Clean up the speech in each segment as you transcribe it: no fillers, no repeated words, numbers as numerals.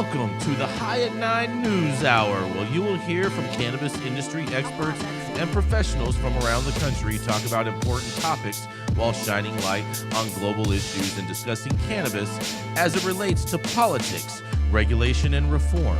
Welcome to the High at 9 News Hour, where you will hear from cannabis industry experts and professionals from around the country talk about important topics while shining light on global issues and discussing cannabis as it relates to politics, regulation and reform,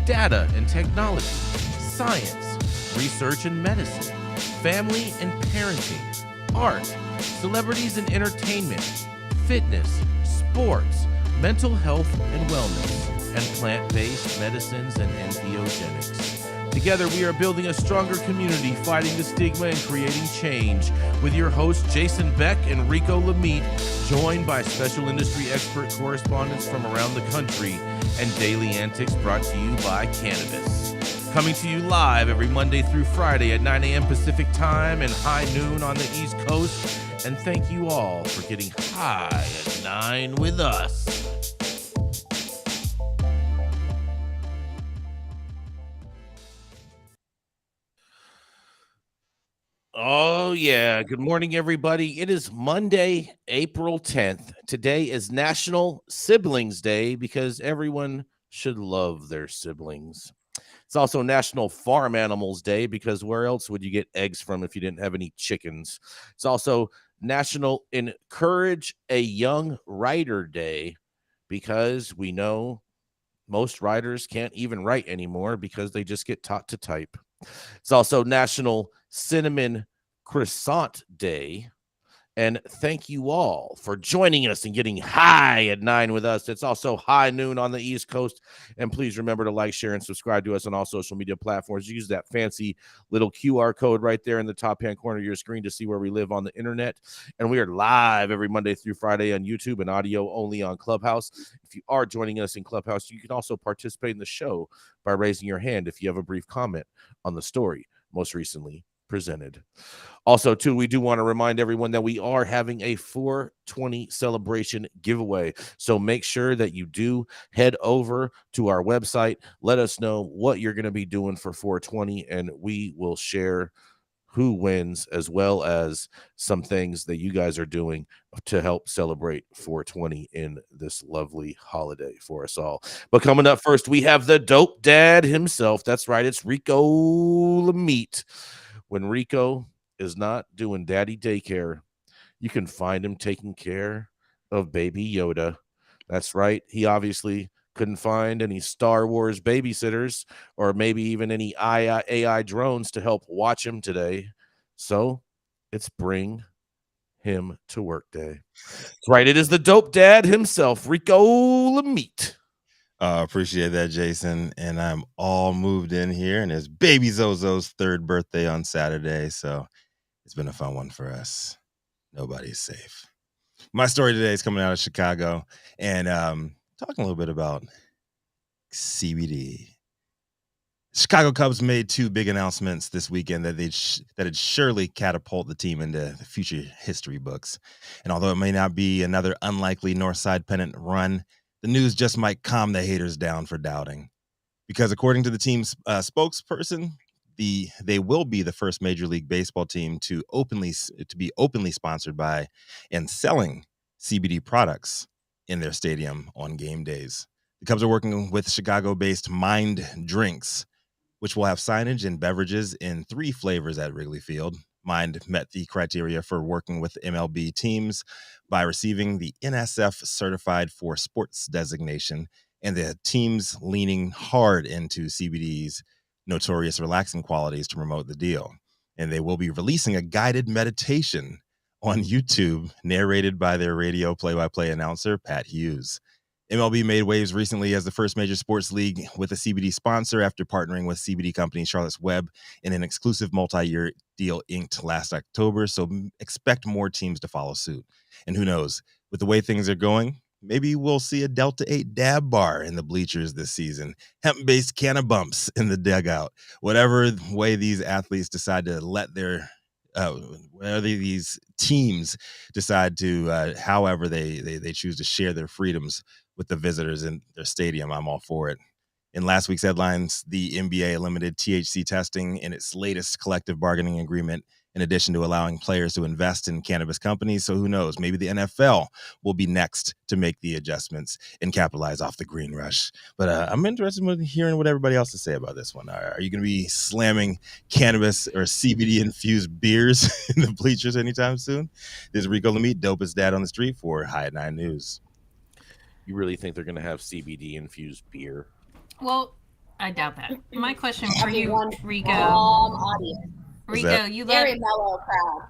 data and technology, science, research and medicine, family and parenting, art, celebrities and entertainment, fitness, sports, mental health and wellness, and plant-based medicines and entheogenics. Together, we are building a stronger community, fighting the stigma and creating change. With your hosts, Jason Beck and Rico Lamitte, joined by special industry expert correspondents from around the country, and daily antics brought to you by Cannabis. Coming to you live every Monday through Friday at 9 a.m. Pacific Time and high noon on the East Coast. And thank you all for getting high at 9 with us. Oh, yeah. Good morning, everybody. It is Monday, April 10th. Today is National Siblings Day because everyone should love their siblings. It's also National Farm Animals Day because where else would you get eggs from if you didn't have any chickens? It's also National Encourage a Young Writer Day because we know most writers can't even write anymore because they just get taught to type. It's also National Cinnamon Croissant Day. And thank you all for joining us and getting high at 9 with us. It's also high noon on the East Coast. And please remember to like, share, and subscribe to us on all social media platforms. Use that fancy little QR code right there in the top-hand corner of your screen to see where we live on the internet. And we are live every Monday through Friday on YouTube and audio only on Clubhouse. If you are joining us in Clubhouse, you can also participate in the show by raising your hand if you have a brief comment on the story most recently presented. Also, too, we do want to remind everyone that we are having a 420 celebration giveaway. So make sure that you do head over to our website. Let us know what you're going to be doing for 420, and we will share who wins as well as some things that you guys are doing to help celebrate 420 in this lovely holiday for us all. But coming up first, we have the dope dad himself. That's right. It's Rico Lamitte. When Rico is not doing daddy daycare, you can find him taking care of baby Yoda. That's right. He obviously couldn't find any Star Wars babysitters or maybe even any AI drones to help watch him today. So it's bring him to work day. That's right. It is the dope dad himself, Rico Lamitte. Appreciate that, Jason. And I'm all moved in here, and it's baby Zozo's third birthday on Saturday. So it's been a fun one for us. Nobody's safe. My story today is coming out of Chicago and talking a little bit about CBD. Chicago Cubs made two big announcements this weekend that it'd surely catapult the team into the future history books. And although it may not be another unlikely Northside pennant run, the news just might calm the haters down for doubting. Because according to the team's spokesperson, they will be the first Major League Baseball team to be openly sponsored by and selling CBD products in their stadium on game days. The Cubs are working with Chicago-based Mind Drinks, which will have signage and beverages in 3 flavors at Wrigley Field. Mind met the criteria for working with MLB teams by receiving the NSF Certified for Sports designation, and the team's leaning hard into CBD's notorious relaxing qualities to promote the deal. And they will be releasing a guided meditation on YouTube, narrated by their radio play-by-play announcer, Pat Hughes. MLB made waves recently as the first major sports league with a CBD sponsor after partnering with CBD company Charlotte's Web in an exclusive multi-year deal inked last October. So expect more teams to follow suit. And who knows, with the way things are going, maybe we'll see a Delta 8 dab bar in the bleachers this season, hemp-based cannabumps in the dugout. Whatever way these athletes decide to let their whether these teams decide to, however they choose to share their freedoms with the visitors in their stadium, I'm all for it. In last week's headlines, the NBA limited THC testing in its latest collective bargaining agreement in addition to allowing players to invest in cannabis companies. So who knows? Maybe the NFL will be next to make the adjustments and capitalize off the green rush. But I'm interested in hearing what everybody else to say about this one. Are you going to be slamming cannabis or CBD-infused beers in the bleachers anytime soon? This is Rico Lamitte, dopest dad on the street for High at 9 News. You really think they're going to have CBD-infused beer? Well, I doubt that. My question for you, Rico. Audience. Rico, you love very mellow crowd.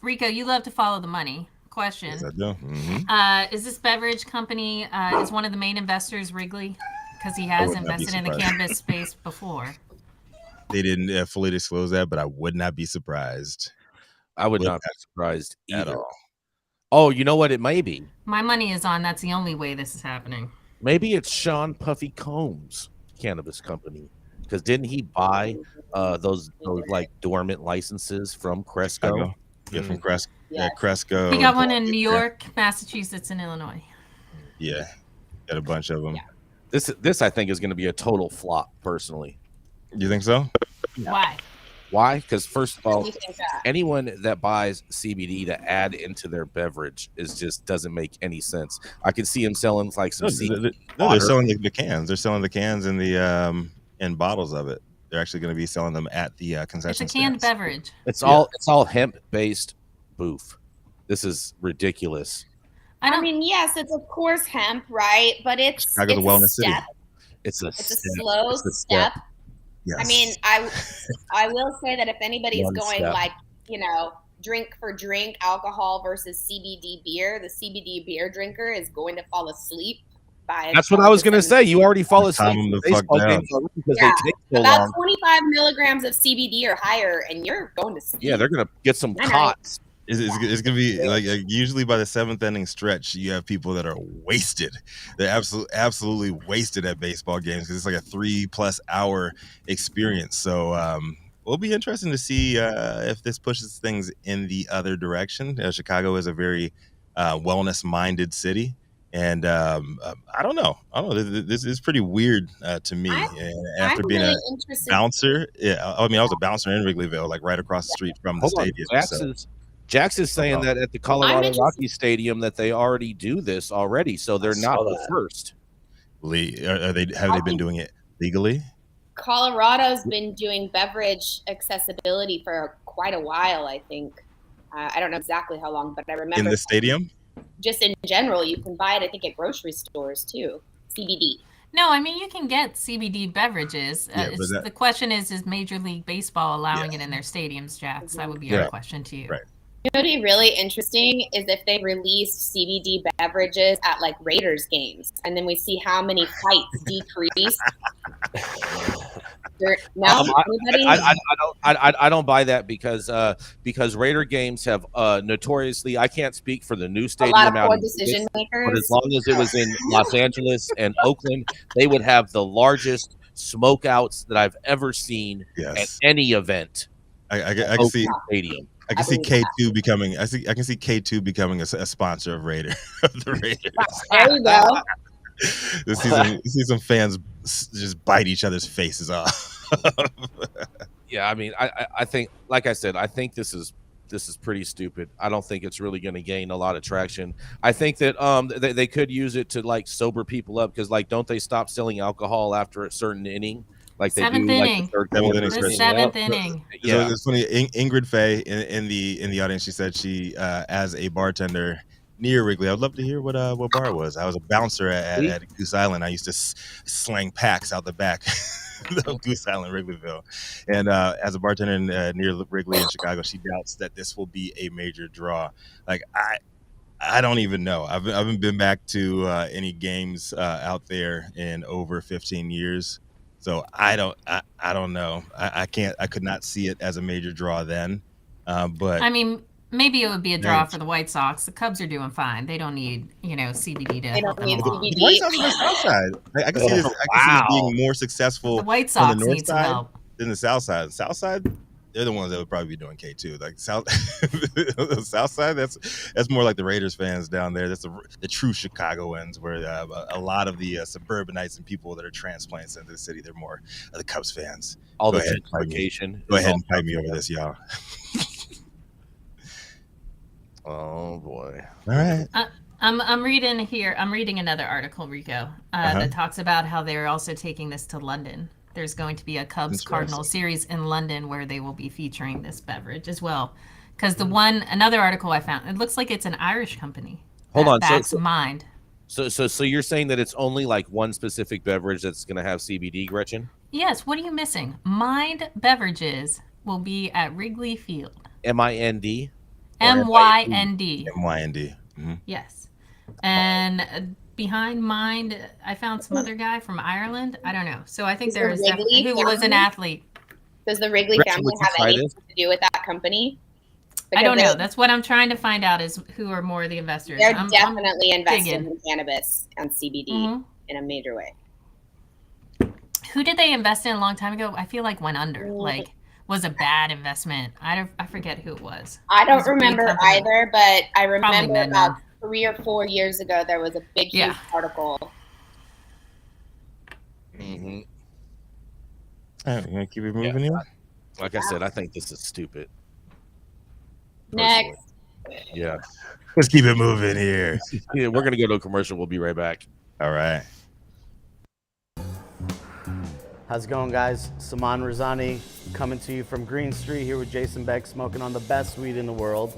Rico, you love to follow the money. Question. Yes, I do. Mm-hmm. Is this beverage company is one of the main investors Wrigley? Because he has invested in the cannabis space before. They didn't fully disclose that, but I would not be surprised. I would not be surprised at either. all. Oh, you know what? It may be. My money is on that's the only way this is happening. Maybe it's Sean Puffy Combs' cannabis company. Because didn't he buy those like dormant licenses from Cresco? Yeah, from Cresco. Yeah, Cresco. He got one in New York, Massachusetts, and Illinois. Yeah, got a bunch of them. Yeah. This I think is going to be a total flop. Personally, you think so? Why? Why? Because first of all, anyone that buys CBD to add into their beverage just doesn't make any sense. I could see him selling like some CBD. They're selling the cans. They're selling the cans and the in bottles of it. They're actually going to be selling them at the concession. It's a canned beverage. It's all hemp based boof. This is ridiculous. I mean, yes, it's of course hemp, right? But it's Chicago, the wellness city. It's a slow step. Yes. I mean, I will say that if anybody is going like, drink for drink, alcohol versus CBD beer, the CBD beer drinker is going to fall asleep. That's what I was going to say. You already fall asleep. About 25 milligrams of CBD or higher, and you're going to sleep. Yeah, they're going to get some cots. It's going to be like usually by the 7th inning stretch, you have people that are wasted. They're absolutely wasted at baseball games because it's like a 3+ hour experience. So we'll be interesting to see if this pushes things in the other direction. Chicago is a very wellness-minded city. And I don't know. This is pretty weird to me. After being a bouncer, I was a bouncer in Wrigleyville, like right across the street from the stadium. Jax is saying that at the Colorado Rockies Stadium that they already do this already, so they're not the first. Have they been doing it legally? Colorado's been doing beverage accessibility for quite a while, I think. I don't know exactly how long, but I remember in the stadium. Just in general, you can buy it, I think, at grocery stores too. CBD. No, I mean, you can get CBD beverages. The question is Major League Baseball allowing it in their stadiums, Jax? That would be our question to you. Right. You know what would be really interesting is if they released CBD beverages at like Raiders games, and then we see how many fights decrease. I don't buy that because Raider games have notoriously, I can't speak for the new stadium out of decision makers, but as long as it was in Los Angeles and Oakland, they would have the largest smokeouts that I've ever seen at any event. I can see stadium. I can see K2 becoming. I can see K2 becoming a sponsor of Raider of the Raiders. There you go. This season, you see some fans just bite each other's faces off. Yeah, I mean, I think, like I said, I think this is pretty stupid. I don't think it's really going to gain a lot of traction. I think that they could use it to like sober people up because like don't they stop selling alcohol after a certain inning? Like they seventh do, inning. Like the seventh inning. Yeah, so it's funny. Ingrid Faye in the audience, she said she as a bartender near Wrigley. I'd love to hear what bar it was. I was a bouncer at Goose Island. I used to slang packs out the back of Goose Island, Wrigleyville. And as a bartender near Wrigley in Chicago, she doubts that this will be a major draw. Like I don't even know. I haven't been back to any games out there in over 15 years. So I don't know. I could not see it as a major draw then. But I mean, maybe it would be a draw for the White Sox. The Cubs are doing fine. They don't need, CBD to help them along. The White Sox on the south side. I can see this. I can see it being more successful the White Sox on the north need some side help than the south side. The south side, they're the ones that would probably be doing K2. Like the South Side, that's more like the Raiders fans down there. That's the true Chicagoans, where a lot of the suburbanites and people that are transplants into the city, they're more the Cubs fans. All the gentrification. Go ahead and fight me over this, y'all. Oh boy! All right. I'm reading here. I'm reading another article, Rico, that talks about how they're also taking this to London. There's going to be a Cubs Cardinals series in London where they will be featuring this beverage as well. Because another article I found, it looks like it's an Irish company. Hold on, that's Mind. So you're saying that it's only like one specific beverage that's going to have CBD, Gretchen? Yes. What are you missing? Mind Beverages will be at Wrigley Field. MIND. MYND. MYND. Mm-hmm. Yes. And behind Mind, I found some other guy from Ireland. I don't know. So I think there is who was an athlete. Does the Wrigley family have anything to do with that company? Because I don't know. That's what I'm trying to find out, is who are more of the investors. They're definitely investing in cannabis and CBD in a major way. Who did they invest in a long time ago? I feel like went under. Like, was a bad investment. I forget who it was. I don't remember either, but I remember about 3 or 4 years ago there was a big huge article. Mm-hmm. All right, we're gonna keep it moving here. Like I said, I think this is stupid. Next. Yeah. Let's keep it moving here. Yeah, we're gonna go to a commercial. We'll be right back. All right. How's it going, guys? Saman Razani coming to you from Green Street here with Jason Beck, smoking on the best weed in the world.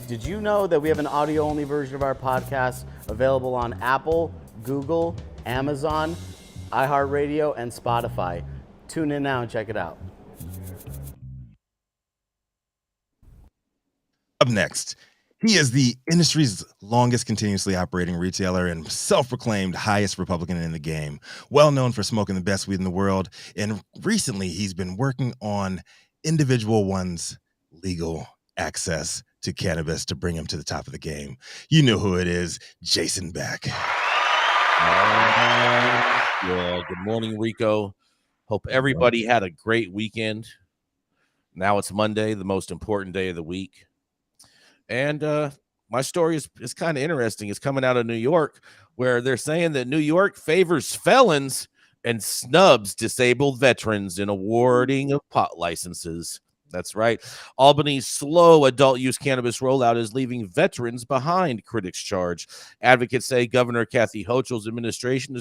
Did you know that we have an audio-only version of our podcast available on Apple, Google, Amazon, iHeartRadio, and Spotify? Tune in now and check it out. Up next, he is the industry's longest continuously operating retailer and self-proclaimed highest Republican in the game, well known for smoking the best weed in the world. And recently, he's been working on individual one's legal access to cannabis to bring him to the top of the game. You know who it is, Jason Beck. Yeah, good morning, Rico. Hope everybody had a great weekend. Now it's Monday, the most important day of the week. And my story is kind of interesting. It's coming out of New York, where they're saying that New York favors felons and snubs disabled veterans in awarding of pot licenses. That's right. Albany's slow adult use cannabis rollout is leaving veterans behind, critics charge. Advocates say Governor Kathy Hochul's administration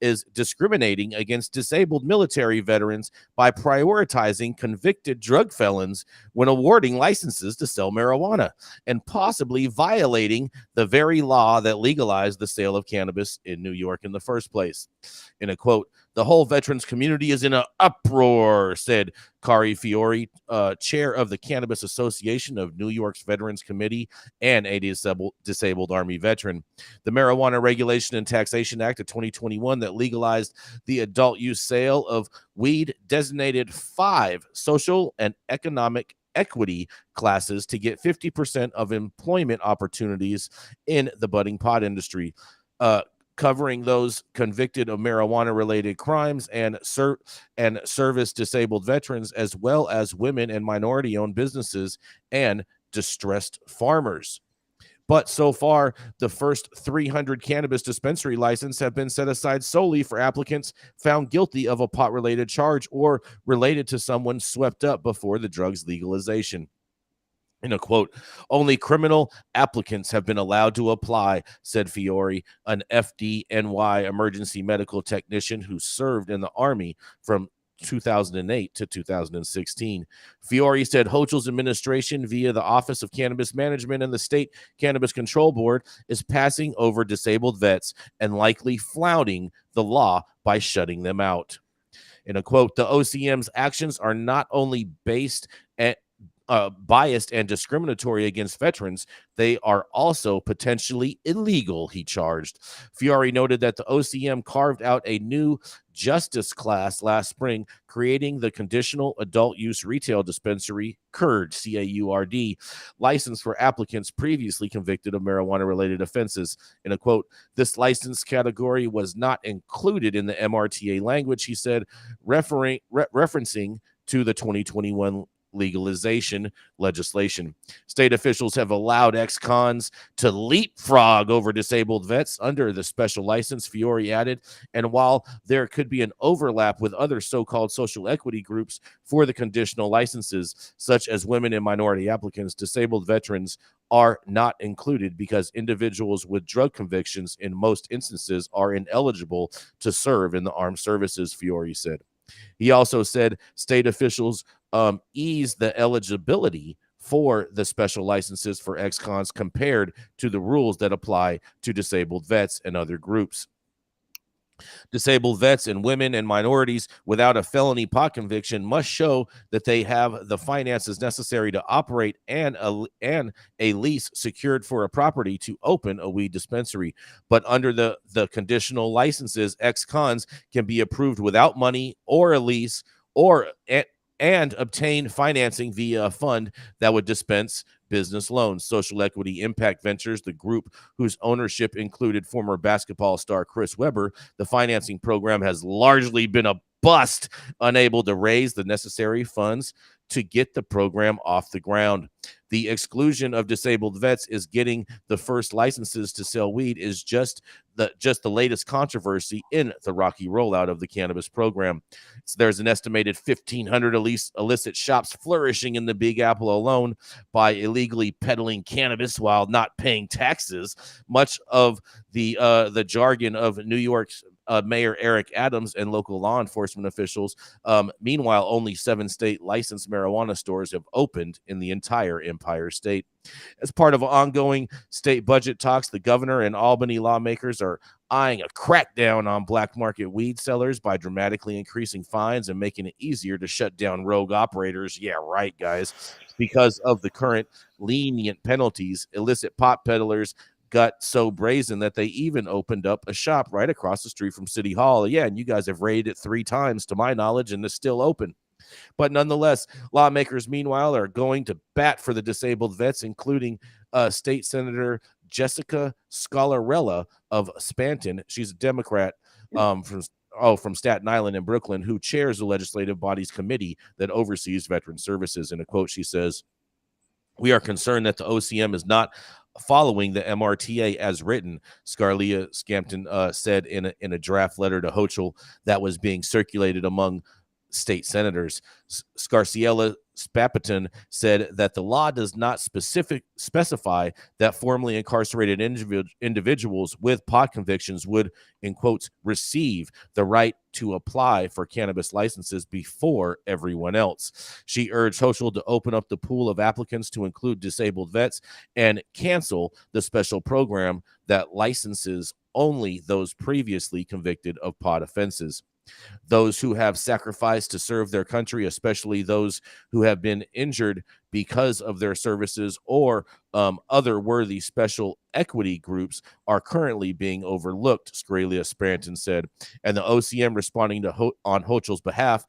is discriminating against disabled military veterans by prioritizing convicted drug felons when awarding licenses to sell marijuana, and possibly violating the very law that legalized the sale of cannabis in New York in the first place. In a quote, "The whole veterans community is in an uproar," said Kari Fiore, chair of the Cannabis Association of New York's Veterans Committee and a disabled Army veteran. The Marijuana Regulation and Taxation Act of 2021 that legalized the adult use sale of weed designated 5 social and economic equity classes to get 50% of employment opportunities in the budding pot industry, covering those convicted of marijuana-related crimes and service disabled veterans, as well as women and minority-owned businesses and distressed farmers. But so far, the first 300 cannabis dispensary licenses have been set aside solely for applicants found guilty of a pot-related charge or related to someone swept up before the drug's legalization. In a quote, "Only criminal applicants have been allowed to apply," said Fiore, an FDNY emergency medical technician who served in the Army from 2008 to 2016. Fiore said Hochul's administration, via the Office of Cannabis Management and the State Cannabis Control Board, is passing over disabled vets and likely flouting the law by shutting them out. In a quote, "The OCM's actions are not only biased and discriminatory against veterans, they are also potentially illegal," he charged. Fiore noted that the OCM carved out a new justice class last spring, creating the Conditional Adult Use Retail Dispensary, CURD, C-A-U-R-D, license for applicants previously convicted of marijuana-related offenses. In a quote, "This license category was not included in the MRTA language," he said, referencing to the 2021 legalization legislation. State officials have allowed ex-cons to leapfrog over disabled vets under the special license, Fiore added. And while there could be an overlap with other so-called social equity groups for the conditional licenses, such as women and minority applicants, disabled veterans are not included because individuals with drug convictions in most instances are ineligible to serve in the armed services, Fiore said. He also said state officials ease the eligibility for the special licenses for ex-cons compared to the rules that apply to disabled vets and other groups. Disabled vets and women and minorities without a felony pot conviction must show that they have the finances necessary to operate and a lease secured for a property to open a weed dispensary. But under the conditional licenses, ex-cons can be approved without money or a lease and obtain financing via a fund that would dispense business loans. Social Equity Impact Ventures, the group whose ownership included former basketball star Chris Webber, the financing program has largely been a bust, unable to raise the necessary funds to get the program off the ground. The exclusion of disabled vets is getting the first licenses to sell weed is just the latest controversy in the rocky rollout of the cannabis program. So there's an estimated 1,500 illicit shops flourishing in the Big Apple alone by illegally peddling cannabis while not paying taxes. Much of the jargon of New York's Mayor Eric Adams and local law enforcement officials. Meanwhile, only 7 state licensed marijuana stores have opened in the entire Empire State. As part of ongoing state budget talks, the governor and Albany lawmakers are eyeing a crackdown on black market weed sellers by dramatically increasing fines and making it easier to shut down rogue operators. Yeah, right, guys. Because of the current lenient penalties, illicit pot peddlers got so brazen that they even opened up a shop right across the street from City Hall. Yeah, and you guys have raided it 3 times to my knowledge, and it's still open. But nonetheless, lawmakers, meanwhile, are going to bat for the disabled vets, including State Senator Jessica Scalarella of Spanton. She's a Democrat from Staten Island and Brooklyn, who chairs the legislative body's committee that oversees veteran services. In a quote, she says, "We are concerned that the OCM is not following the MRTA as written," Scarlett Scampton said in a draft letter to Hochul that was being circulated among state senators. Scarciella Spapaton said that the law does not specify that formerly incarcerated individuals with pot convictions would, in quotes, receive the right to apply for cannabis licenses before everyone else. She urged Hochul to open up the pool of applicants to include disabled vets and cancel the special program that licenses only those previously convicted of pot offenses. Those who have sacrificed to serve their country, especially those who have been injured because of their services or other worthy special equity groups, are currently being overlooked, Scalia Spanton said. And the OCM, responding to on Hochul's behalf,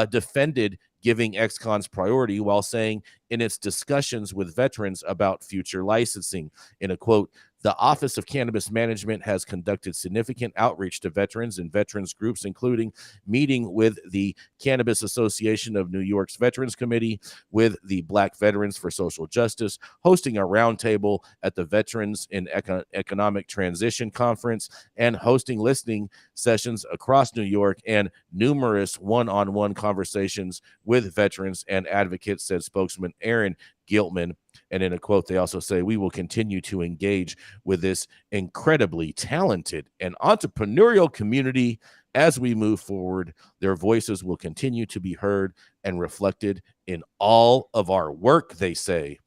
defended giving ex-cons priority while saying in its discussions with veterans about future licensing, in a quote, "The Office of Cannabis Management has conducted significant outreach to veterans and veterans groups, including meeting with the Cannabis Association of New York's Veterans Committee, with the Black Veterans for Social Justice, hosting a roundtable at the Veterans in Economic Transition Conference, and hosting listening sessions across New York and numerous one-on-one conversations with veterans and advocates," said spokesman Aaron Giltman. And in a quote, they also say, "We will continue to engage with this incredibly talented and entrepreneurial community as we move forward. Their voices will continue to be heard and reflected in all of our work," they say.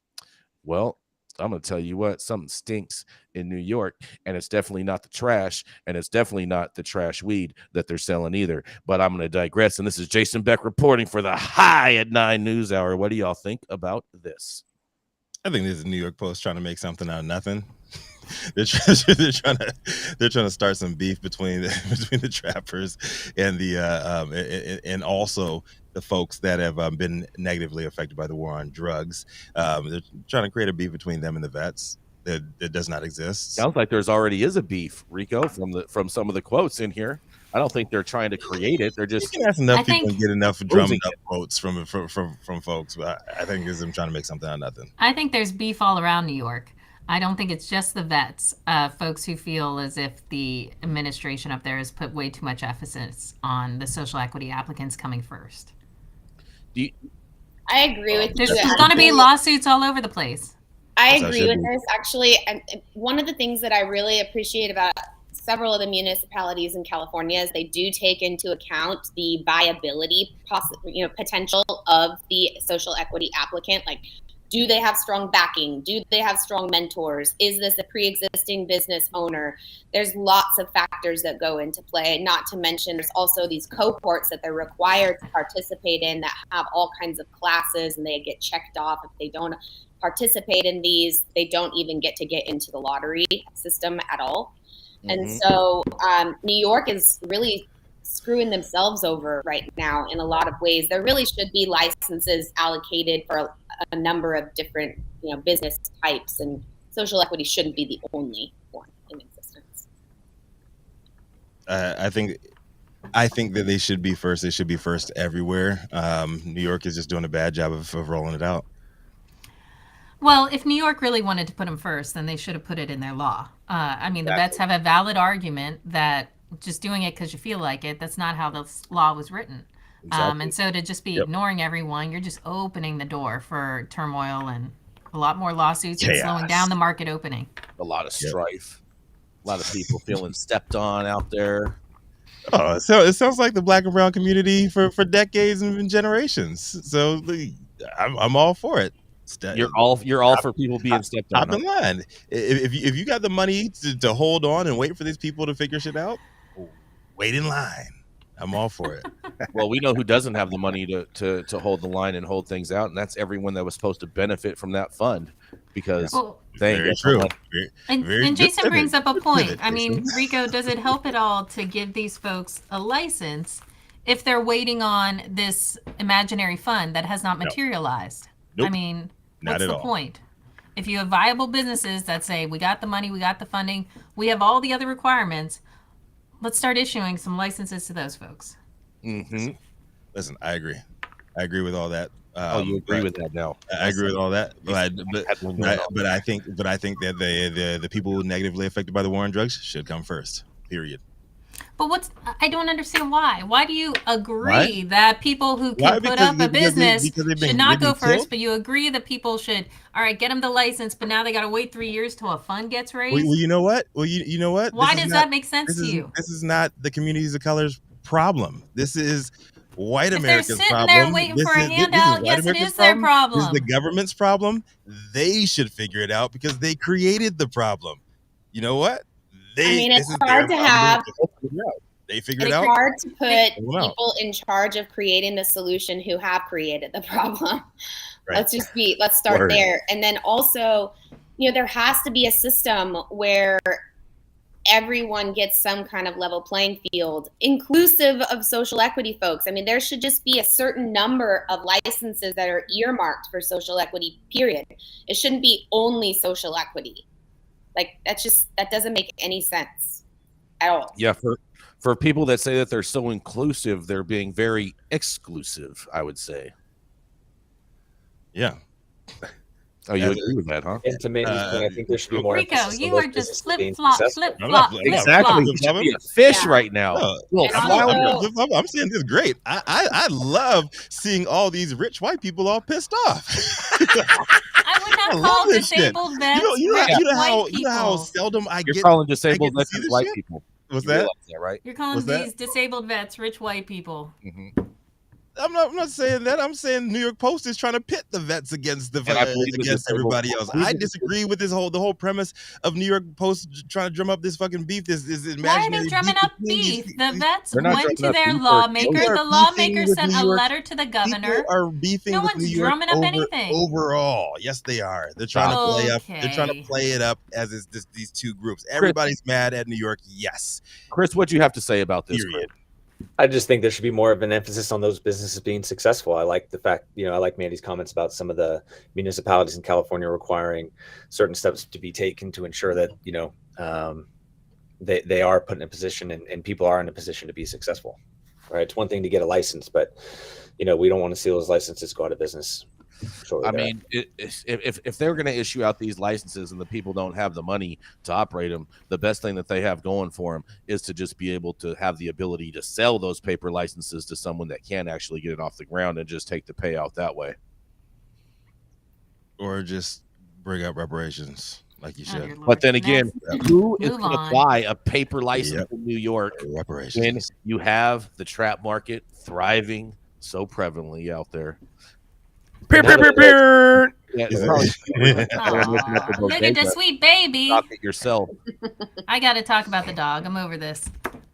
Well, I'm going to tell you what, something stinks in New York, and it's definitely not the trash, and it's definitely not the trash weed that they're selling either. But I'm going to digress, and this is Jason Beck reporting for the High at 9 News Hour. What do y'all think about this? I think this is New York Post trying to make something out of nothing. They're trying to start some beef between the trappers and and also the folks that have been negatively affected by the war on drugs. They're trying to create a beef between them and the vets that does not exist. Sounds like there's already is a beef, Rico, from some of the quotes in here. I don't think they're trying to create it. They're just. You can ask enough people and get enough drummed up votes from folks. But I think it's them trying to make something out of nothing. I think there's beef all around New York. I don't think it's just the vets, folks who feel as if the administration up there has put way too much emphasis on the social equity applicants coming first. I agree with you. There's going to be lawsuits all over the place. I agree with this. Actually, one of the things that I really appreciate about several of the municipalities in California is they do take into account the viability potential of the social equity applicant. Like, do they have strong backing? Do they have strong mentors? Is this a pre-existing business owner? There's lots of factors that go into play, not to mention there's also these cohorts that they're required to participate in that have all kinds of classes, and they get checked off. If they don't participate in these, they don't even get into the lottery system at all. And so New York is really screwing themselves over right now in a lot of ways. There really should be licenses allocated for a number of different, business types, and social equity shouldn't be the only one in existence. I think that they should be first. They should be first everywhere. New York is just doing a bad job of rolling it out. Well, if New York really wanted to put them first, then they should have put it in their law. The vets have a valid argument that just doing it because you feel like it, that's not how the law was written. Exactly. And so to just be ignoring everyone, you're just opening the door for turmoil and a lot more lawsuits and slowing down the market opening. A lot of strife. A lot of people feeling stepped on out there. Oh, so it sounds like the Black and brown community for decades and generations. So I'm all for it. You're all for people being stepped on. Top in line. If you got the money to hold on and wait for these people to figure shit out, wait in line. I'm all for it. Well, we know who doesn't have the money to hold the line and hold things out, and that's everyone that was supposed to benefit from that fund. Because very true. And Jason brings up a point. I mean, Rico, does it help at all to give these folks a license if they're waiting on this imaginary fund that has not materialized? Nope. I mean, what's the point? If you have viable businesses that say, we got the money, we got the funding, we have all the other requirements, let's start issuing some licenses to those folks. Mm-hmm. Listen, I agree. I agree with all that. You agree with that now? I agree with all that, but I think that the people negatively affected by the war on drugs should come first. Period. But I don't understand why. Why do you agree that people who can put up a business should not go first, but you agree that people should, all right, get them the license, but now they got to wait 3 years till a fund gets raised? Well, you know what? You know what? Why does that make sense to you? This is not the communities of color's problem. This is white America's problem. They're sitting there waiting for a handout. Yes, it is their problem. This is the government's problem. They should figure it out because they created the problem. You know what? It's hard to have. They figure it out. It's hard to put people in charge of creating the solution who have created the problem. Right. Let's start there. And then also, there has to be a system where everyone gets some kind of level playing field, inclusive of social equity folks. I mean, there should just be a certain number of licenses that are earmarked for social equity, period. It shouldn't be only social equity. Like, that doesn't make any sense at all. Yeah, for people that say that they're so inclusive, they're being very exclusive, I would say. Yeah. Oh, you agree with that, huh? And to Mandy's point, I think there should be more. Rico, you are just flip-flop. Exactly. You should be a fish right now. I'm saying this is great. I love seeing all these rich white people all pissed off. I would not call disabled vets you know how seldom I get. You're calling disabled vets white people. What's that? Right? You're calling these disabled vets rich white people. Mm-hmm. I'm not saying that. I'm saying New York Post is trying to pit the vets against everybody else. I disagree with the whole premise of New York Post trying to drum up this fucking beef. This imaginary. Why are they drumming up beef? The vets went to their lawmaker. The lawmaker sent a letter to the governor. People are beefing with New York drumming up anything. Overall. Yes, they are. They're trying to play up. They're trying to play it up as these two groups. Everybody's mad at New York. Yes. Chris, what do you have to say about this? I just think there should be more of an emphasis on those businesses being successful. I like the fact, I like Mandy's comments about some of the municipalities in California requiring certain steps to be taken to ensure that, they are put in a position, and people are in a position to be successful. Right? It's one thing to get a license, but we don't want to see those licenses go out of business. I mean, if they're going to issue out these licenses and the people don't have the money to operate them, the best thing that they have going for them is to just be able to have the ability to sell those paper licenses to someone that can actually get it off the ground and just take the payout that way. Or just bring up reparations like you should. But then again, who is going to apply a paper license in New York when you have the trap market thriving so prevalently out there? Look at the sweet baby. Talk it yourself. I got to talk about the dog. I'm over this.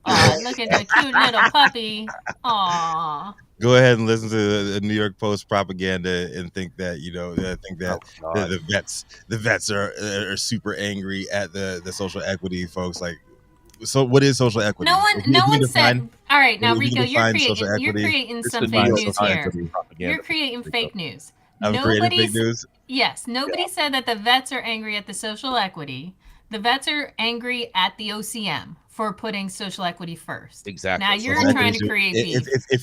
Oh, look at the cute little puppy. Aw. Go ahead and listen to the New York Post propaganda and think that the vets are super angry at the social equity folks. Like, so what is social equity? No one said. All right, now Rico, you're creating some fake news here. You're creating fake news. I'm creating fake news. Yes, nobody said that the vets are angry at the social equity. The vets are angry at the OCM for putting social equity first. Exactly. Now you're trying to create beef. If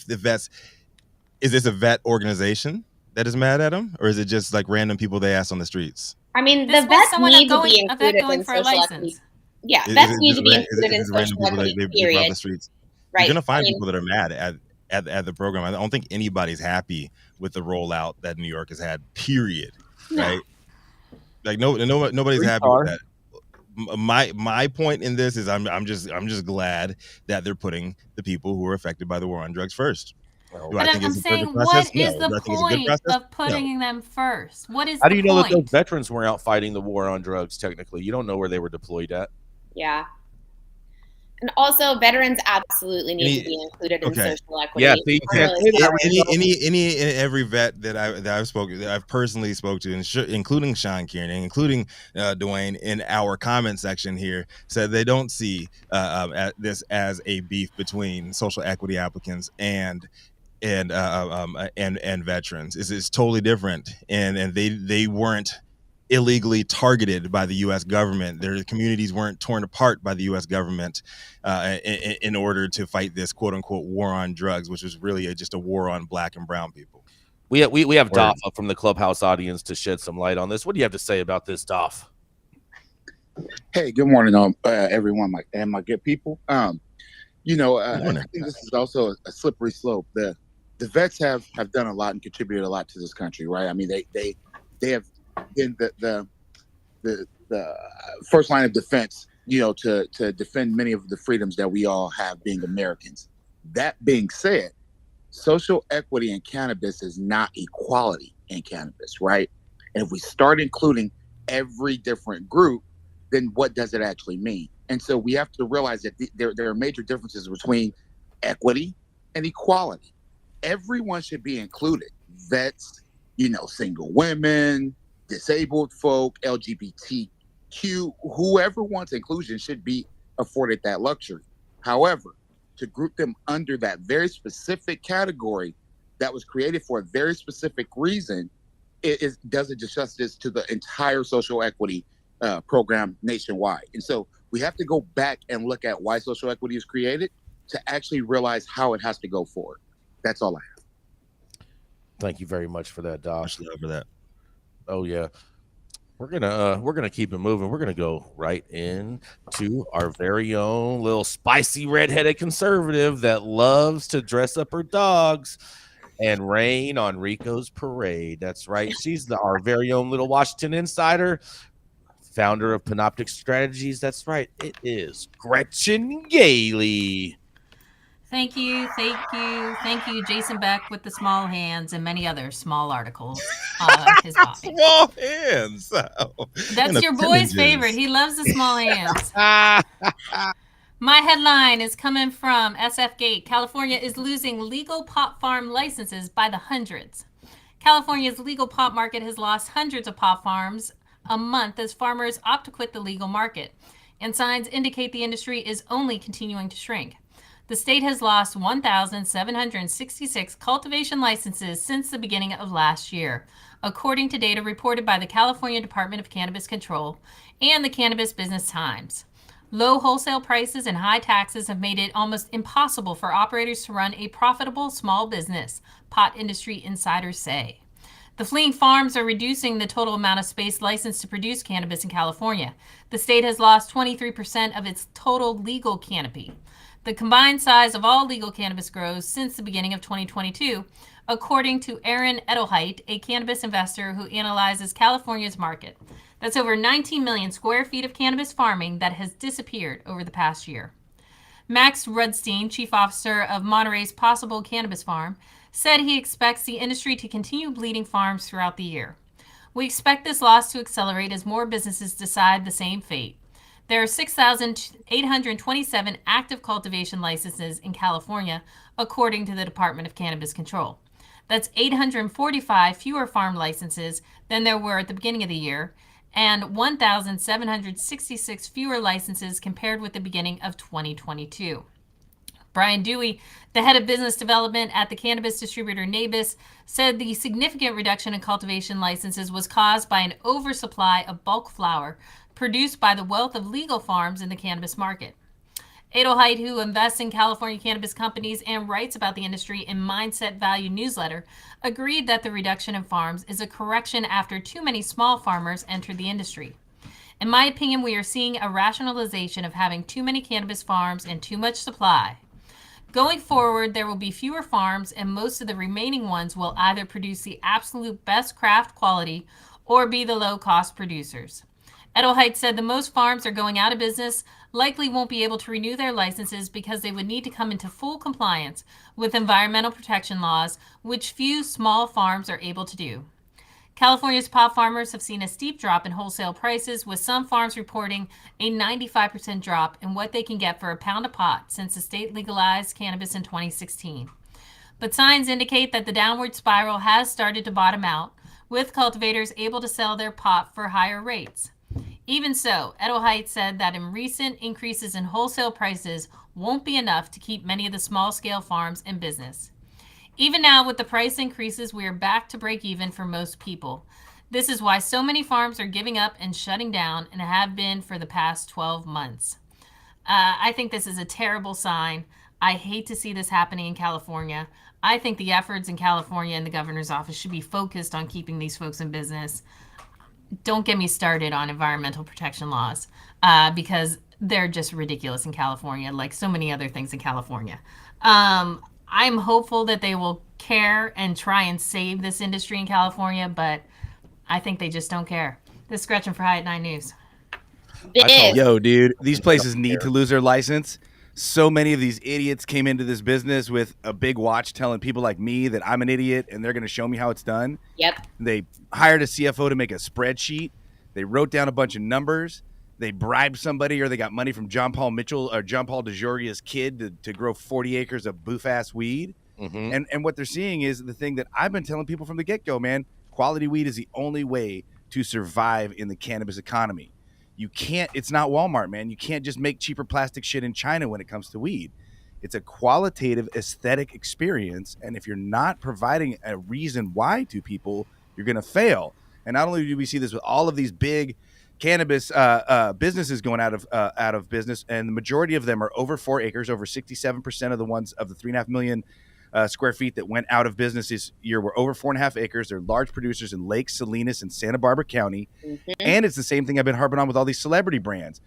the vets, is this a vet organization that is mad at them, or is it just like random people they ask on the streets? I mean, the vets need to be included in social equity. Yeah, vets need to be included in social equity, period. Right. You're going to find people that are mad at the program. I don't think anybody's happy with the rollout that New York has had, period. No. Right? Like nobody's happy with that. My point in this is I'm just glad that they're putting the people who are affected by the war on drugs first. But I'm saying, what is the point of putting them first? What is? How do you know that those veterans were out fighting the war on drugs? Technically, you don't know where they were deployed at. Yeah. And also, veterans absolutely need to be included in social equity. Yeah, any and every vet that I've personally spoke to, including Sean Kieran, including Dwayne, in our comment section here, said they don't see this as a beef between social equity applicants and veterans. It's totally different, and they weren't illegally targeted by the U.S. government. Their communities weren't torn apart by the U.S. government in order to fight this quote unquote war on drugs, which was really just a war on Black and brown people. We have Doph from the Clubhouse audience to shed some light on this. What do you have to say about this, Doph? Hey, good morning, everyone, my good people. I think this is also a slippery slope. The vets have done a lot and contributed a lot to this country, right? I mean, they have been the first line of defense, to defend many of the freedoms that we all have being Americans. That being said, social equity in cannabis is not equality in cannabis, right? And if we start including every different group, then what does it actually mean? And so we have to realize that there are major differences between equity and equality. Everyone should be included. Vets, single women, disabled folk, LGBTQ, whoever wants inclusion should be afforded that luxury. However, to group them under that very specific category that was created for a very specific reason, it doesn't do justice to the entire social equity program nationwide. And so we have to go back and look at why social equity is created to actually realize how it has to go forward. That's all I have. Thank you very much for that, Doc. Much love for that. Oh yeah, we're gonna keep it moving. We're gonna go right into our very own little spicy redheaded conservative that loves to dress up her dogs and rain on Rico's parade. That's right. She's our very own little Washington insider, founder of Panoptic Strategies. That's right. It is Gretchen Gailey. Thank you, Jason Beck with the small hands and many other small articles. His hobby. Small hands. That's your boy's favorite. He loves the small hands. My headline is coming from SF Gate. California is losing legal pot farm licenses by the hundreds. California's legal pot market has lost hundreds of pot farms a month as farmers opt to quit the legal market, and signs indicate the industry is only continuing to shrink. The state has lost 1,766 cultivation licenses since the beginning of last year. according to data reported by the California Department of Cannabis Control and the Cannabis Business Times. Low wholesale prices and high taxes have made it almost impossible for operators to run a profitable small business, pot industry insiders say. The fleeing farms are reducing the total amount of space licensed to produce cannabis in California. The state has lost 23% of its total legal canopy, the combined size of all legal cannabis grows since the beginning of 2022, according to Aaron Edelheit, a cannabis investor who analyzes California's market. That's over 19 million square feet of cannabis farming that has disappeared over the past year. Max Rudstein, chief officer of Monterey's Possible Cannabis Farm, said he expects the industry to continue bleeding farms throughout the year. We expect this loss to accelerate as more businesses decide the same fate. There are 6,827 active cultivation licenses in California, according to the Department of Cannabis Control. That's 845 fewer farm licenses than there were at the beginning of the year, and 1,766 fewer licenses compared with the beginning of 2022. Brian Dewey, the head of business development at the cannabis distributor Nabis, said the significant reduction in cultivation licenses was caused by an oversupply of bulk flower produced by the wealth of legal farms in the cannabis market. Edelheit, who invests in California cannabis companies and writes about the industry in Mindset Value newsletter, agreed that the reduction in farms is a correction after too many small farmers entered the industry. In my opinion, we are seeing a rationalization of having too many cannabis farms and too much supply. Going forward, there will be fewer farms, and most of the remaining ones will either produce the absolute best craft quality or be the low-cost producers. Edelheit said the most farms are going out of business, likely won't be able to renew their licenses because they would need to come into full compliance with environmental protection laws, which few small farms are able to do. California's pot farmers have seen a steep drop in wholesale prices, with some farms reporting a 95% drop in what they can get for a pound of pot since the state legalized cannabis in 2016. But signs indicate that the downward spiral has started to bottom out, with cultivators able to sell their pot for higher rates. Even so, Edelheit said that in recent increases in wholesale prices won't be enough to keep many of the small-scale farms in business. Even now, with the price increases, we are back to break even for most people. This is why so many farms are giving up and shutting down, and have been for the past 12 months. I think this is a terrible sign. I hate to see this happening in California. I think the efforts in California and the governor's office should be focused on keeping these folks in business. Don't get me started on environmental protection laws, because they're just ridiculous in California, like so many other things in California. I'm hopeful that they will care and try and save this industry in California, but I think they just don't care. This is Gretchen for High at 9 News. Yo, dude, these places need to lose their license. So many of these idiots came into this business with a big watch telling people like me that I'm an idiot and they're going to show me how it's done. Yep. They hired a CFO to make a spreadsheet. They wrote down a bunch of numbers. They bribed somebody, or they got money from John Paul DeJouria's kid to grow 40 acres of boof-ass weed. Mm-hmm. And what they're seeing is the thing that I've been telling people from the get-go, man. Quality weed is the only way to survive in the cannabis economy. You can't, it's not Walmart, man. You can't just make cheaper plastic shit in China when it comes to weed. It's a qualitative aesthetic experience. And if you're not providing a reason why to people, you're going to fail. And not only do we see this with all of these big cannabis businesses going out of business, and the majority of them are over 4 acres, over 67% of the ones of the 3.5 million square feet that went out of business this year were over 4.5 acres. They're large producers in Lake Salinas and Santa Barbara County. Mm-hmm. And it's the same thing I've been harping on with all these celebrity brands.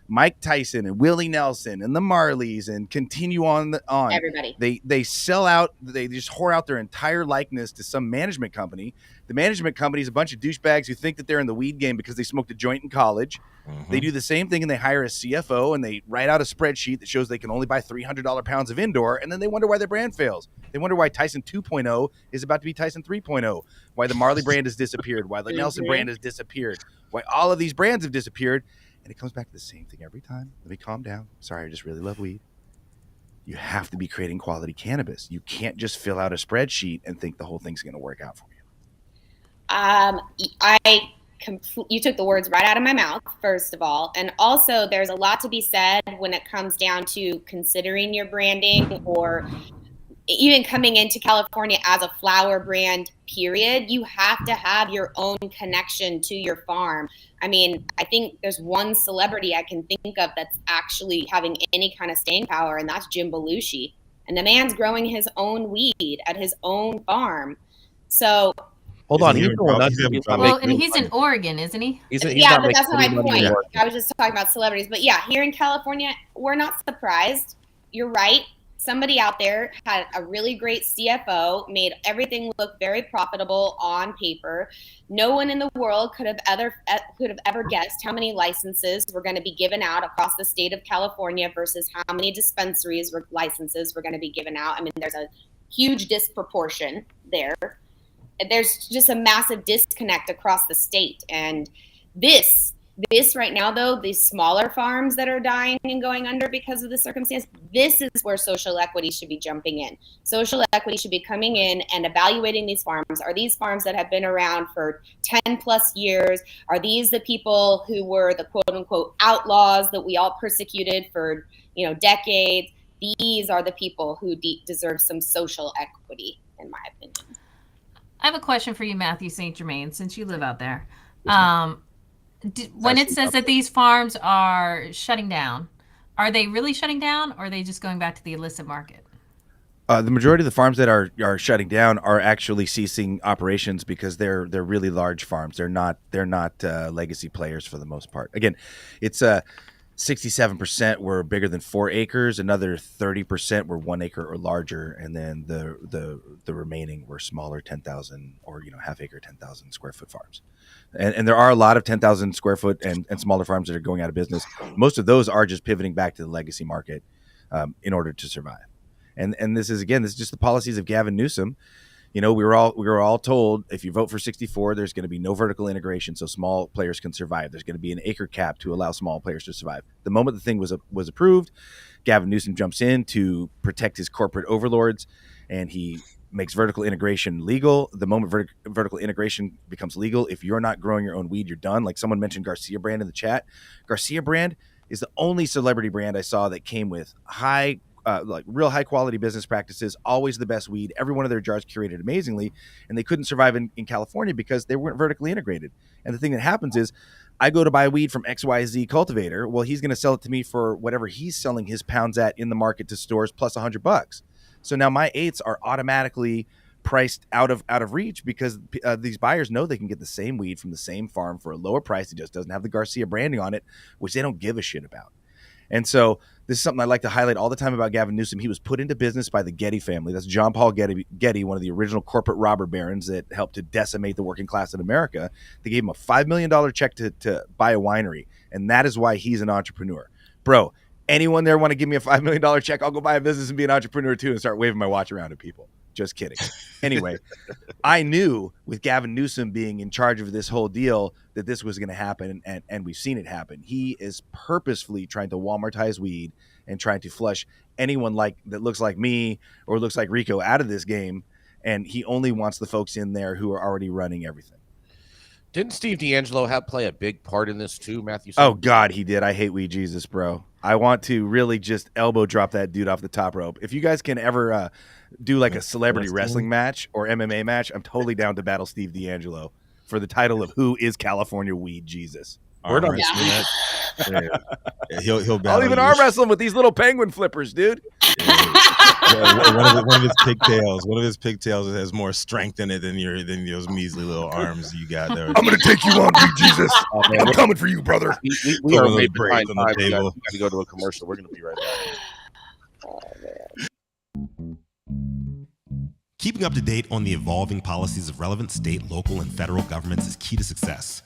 Mike Tyson and Willie Nelson and the Marleys, and continue on. Everybody. They sell out. They just whore out their entire likeness to some management company. The management company is a bunch of douchebags who think that they're in the weed game because they smoked a joint in college. Mm-hmm. They do the same thing, and they hire a CFO, and they write out a spreadsheet that shows they can only buy $300 pounds of indoor, and then they wonder why their brand fails. They wonder why Tyson 2.0 is about to be Tyson 3.0, why the Marley brand has disappeared, why the Nelson brand has disappeared, why all of these brands have disappeared. And it comes back to the same thing every time. Let me calm down. Sorry, I just really love weed. You have to be creating quality cannabis. You can't just fill out a spreadsheet and think the whole thing's going to work out for you. You took the words right out of my mouth, first of all. And also, there's a lot to be said when it comes down to considering your branding or even coming into California as a flower brand, period, you have to have your own connection to your farm. I mean, I think there's one celebrity I can think of that's actually having any kind of staying power, and that's Jim Belushi. And the man's growing his own weed at his own farm. So hold on, he's in Oregon, isn't he? Yeah, but that's not my point. I was just talking about celebrities. But yeah, here in California, we're not surprised. You're right. Somebody out there had a really great CFO, made everything look very profitable on paper. No one in the world could have ever guessed how many licenses were going to be given out across the state of California versus how many dispensaries licenses were going to be given out. I mean, there's a huge disproportion there. There's just a massive disconnect across the state. And this right now, though, these smaller farms that are dying and going under because of the circumstance, this is where social equity should be jumping in. Social equity should be coming in and evaluating these farms. Are these farms that have been around for 10 plus years? Are these the people who were the quote unquote outlaws that we all persecuted for, decades? These are the people who deserve some social equity, in my opinion. I have a question for you, Mathieu St. Germain, since you live out there. When it says that these farms are shutting down, are they really shutting down, or are they just going back to the illicit market? The majority of the farms that are shutting down are actually ceasing operations because they're really large farms. They're not legacy players for the most part. Again, it's 67% were bigger than 4 acres. Another 30% were 1 acre or larger, and then the remaining were smaller, 10,000 or half acre, 10,000 square foot farms. And there are a lot of 10,000 square foot and smaller farms that are going out of business. Most of those are just pivoting back to the legacy market in order to survive. And this is just the policies of Gavin Newsom. We were all told if you vote for 64, there's going to be no vertical integration, so small players can survive. There's going to be an acre cap to allow small players to survive. The moment the thing was approved, Gavin Newsom jumps in to protect his corporate overlords, and he makes vertical integration legal. The moment vertical integration becomes legal, if you're not growing your own weed, you're done. Like someone mentioned Garcia Brand in the chat. Garcia Brand is the only celebrity brand I saw that came with real high quality business practices, always the best weed. Every one of their jars curated amazingly, and they couldn't survive in California because they weren't vertically integrated. And the thing that happens is I go to buy weed from XYZ cultivator. Well, he's going to sell it to me for whatever he's selling his pounds at in the market to stores plus $100. So now my 8s are automatically priced out of reach because these buyers know they can get the same weed from the same farm for a lower price. It just doesn't have the Garcia branding on it, which they don't give a shit about. And so this is something I like to highlight all the time about Gavin Newsom. He was put into business by the Getty family. That's John Paul Getty, one of the original corporate robber barons that helped to decimate the working class in America. They gave him a $5 million check to buy a winery, and that is why he's an entrepreneur. Bro, anyone there want to give me a $5 million check? I'll go buy a business and be an entrepreneur too and start waving my watch around at people. Just kidding. Anyway, I knew with Gavin Newsom being in charge of this whole deal that this was going to happen, and we've seen it happen. He is purposefully trying to Walmartize weed and trying to flush anyone that looks like me or looks like Rico out of this game, and he only wants the folks in there who are already running everything. Didn't Steve D'Angelo play a big part in this too, Mathieu? Oh, God, he did. I hate Weed Jesus, bro. I want to really just elbow drop that dude off the top rope. If you guys can ever do like a celebrity wrestling match or MMA match, I'm totally down to battle Steve D'Angelo for the title of Who is California Weed Jesus. He'll battle. I'll even arm wrestle him with these little penguin flippers, dude. One of his pigtails has more strength in it than those measly little arms you got there. I'm gonna take you on, Weed Jesus. I'm coming for you, brother. We are made behind on the table. We got to go to a commercial. We're gonna be right back. Oh, man. Keeping up to date on the evolving policies of relevant state, local, and federal governments is key to success.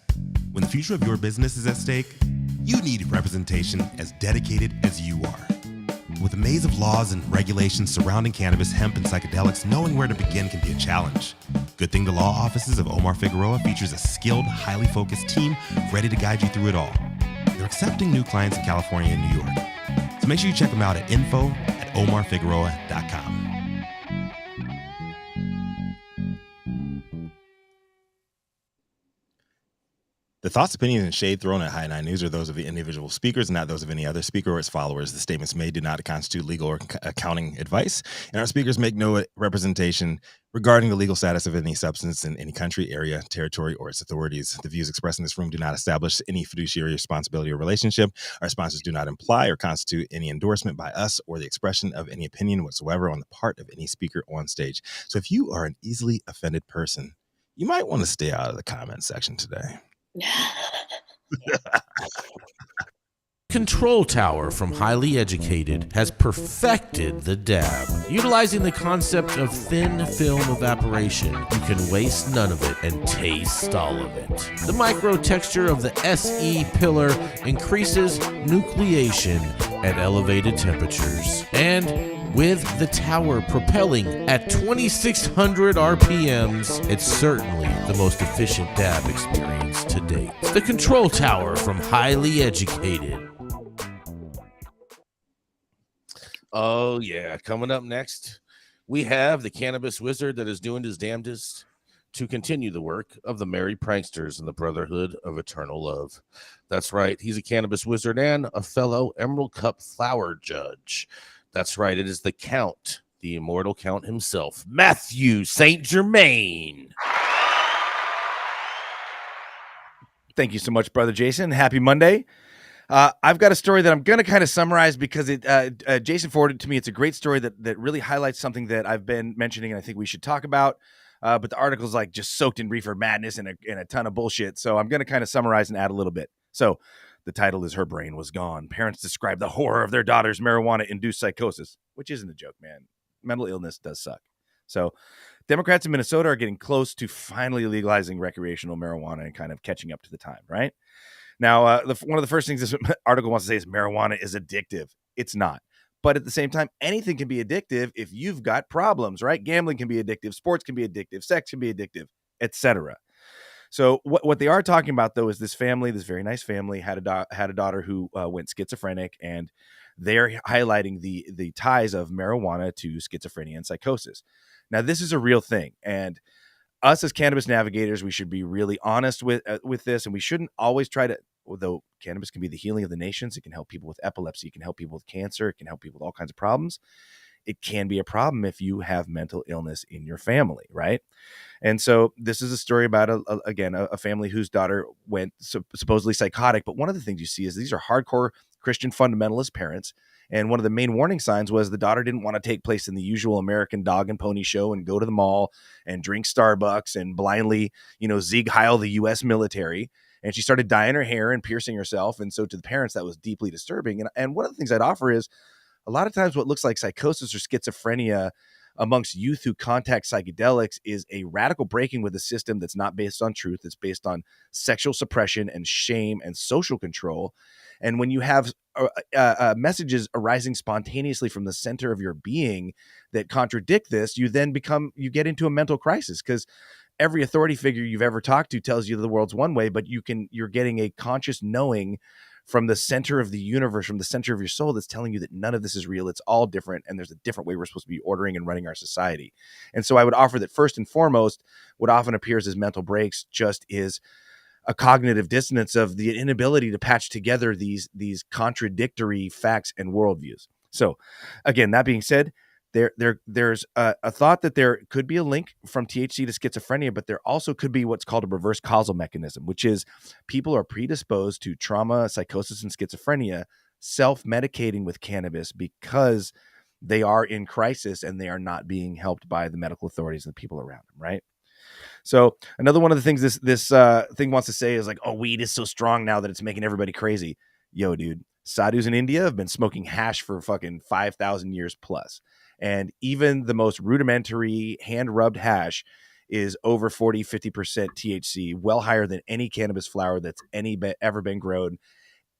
When the future of your business is at stake, you need representation as dedicated as you are. With a maze of laws and regulations surrounding cannabis, hemp, and psychedelics, knowing where to begin can be a challenge. Good Thing the Law offices of Omar Figueroa features a skilled, highly focused team ready to guide you through it all. They're accepting new clients in California and New York. So make sure you check them out at info@omarfigueroa.com. The thoughts, opinions, and shade thrown at High Nine News are those of the individual speakers, not those of any other speaker or its followers. The statements made do not constitute legal or accounting advice, and our speakers make no representation regarding the legal status of any substance in any country, area, territory, or its authorities. The views expressed in this room do not establish any fiduciary responsibility or relationship. Our sponsors do not imply or constitute any endorsement by us or the expression of any opinion whatsoever on the part of any speaker on stage. So if you are an easily offended person, you might want to stay out of the comment section today. Control Tower from Highly Educated has perfected the dab. Utilizing the concept of thin film evaporation, you can waste none of it and taste all of it. The micro texture of the SE pillar increases nucleation at elevated temperatures. And with the tower propelling at 2,600 RPMs, it's certainly the most efficient dab experience to date. The Control Tower from Highly Educated. Oh, yeah. Coming up next, we have the cannabis wizard that is doing his damnedest to continue the work of the merry pranksters in the Brotherhood of Eternal Love. That's right. He's a cannabis wizard and a fellow Emerald Cup flower judge. That's right. It is the Count, the immortal Count himself, Mathieu St. Germain. Thank you so much, Brother Jason. Happy Monday. I've got a story that I'm going to kind of summarize because Jason forwarded it to me. It's a great story that really highlights something that I've been mentioning and I think we should talk about. But the article's like just soaked in reefer madness and a ton of bullshit. So I'm going to kind of summarize and add a little bit. So the title is Her Brain Was Gone. Parents describe the horror of their daughter's marijuana-induced psychosis, which isn't a joke, man. Mental illness does suck. So Democrats in Minnesota are getting close to finally legalizing recreational marijuana and kind of catching up to the time, right? Now, one of the first things this article wants to say is marijuana is addictive. It's not. But at the same time, anything can be addictive if you've got problems, right? Gambling can be addictive. Sports can be addictive. Sex can be addictive, etc. So what they are talking about, though, is this family, this very nice family, had a daughter who went schizophrenic, and they're highlighting the ties of marijuana to schizophrenia and psychosis. Now, this is a real thing, and us as cannabis navigators, we should be really honest with this, and we shouldn't always try to, although cannabis can be the healing of the nations, it can help people with epilepsy, it can help people with cancer, it can help people with all kinds of problems. It can be a problem if you have mental illness in your family, right? And so this is a story about, a family whose daughter went supposedly psychotic. But one of the things you see is these are hardcore Christian fundamentalist parents. And one of the main warning signs was the daughter didn't want to take place in the usual American dog and pony show and go to the mall and drink Starbucks and blindly, Sieg Heil the U.S. military. And she started dyeing her hair and piercing herself. And so to the parents, that was deeply disturbing. And one of the things I'd offer is a lot of times what looks like psychosis or schizophrenia amongst youth who contact psychedelics is a radical breaking with a system that's not based on truth. It's based on sexual suppression and shame and social control. And when you have messages arising spontaneously from the center of your being that contradict this, you get into a mental crisis, because every authority figure you've ever talked to tells you the world's one way, but you're getting a conscious knowing from the center of the universe, from the center of your soul, that's telling you that none of this is real. It's all different. And there's a different way we're supposed to be ordering and running our society. And so I would offer that first and foremost, what often appears as mental breaks just is a cognitive dissonance of the inability to patch together these contradictory facts and worldviews. So again, that being said, there's a thought that there could be a link from THC to schizophrenia, but there also could be what's called a reverse causal mechanism, which is people are predisposed to trauma, psychosis, and schizophrenia self-medicating with cannabis because they are in crisis and they are not being helped by the medical authorities and the people around them, right? So another one of the things this thing wants to say is like, oh, weed is so strong now that it's making everybody crazy. Yo, dude, sadhus in India have been smoking hash for fucking 5,000 years plus. And even the most rudimentary hand-rubbed hash is over 40, 50% THC, well higher than any cannabis flower that's ever been grown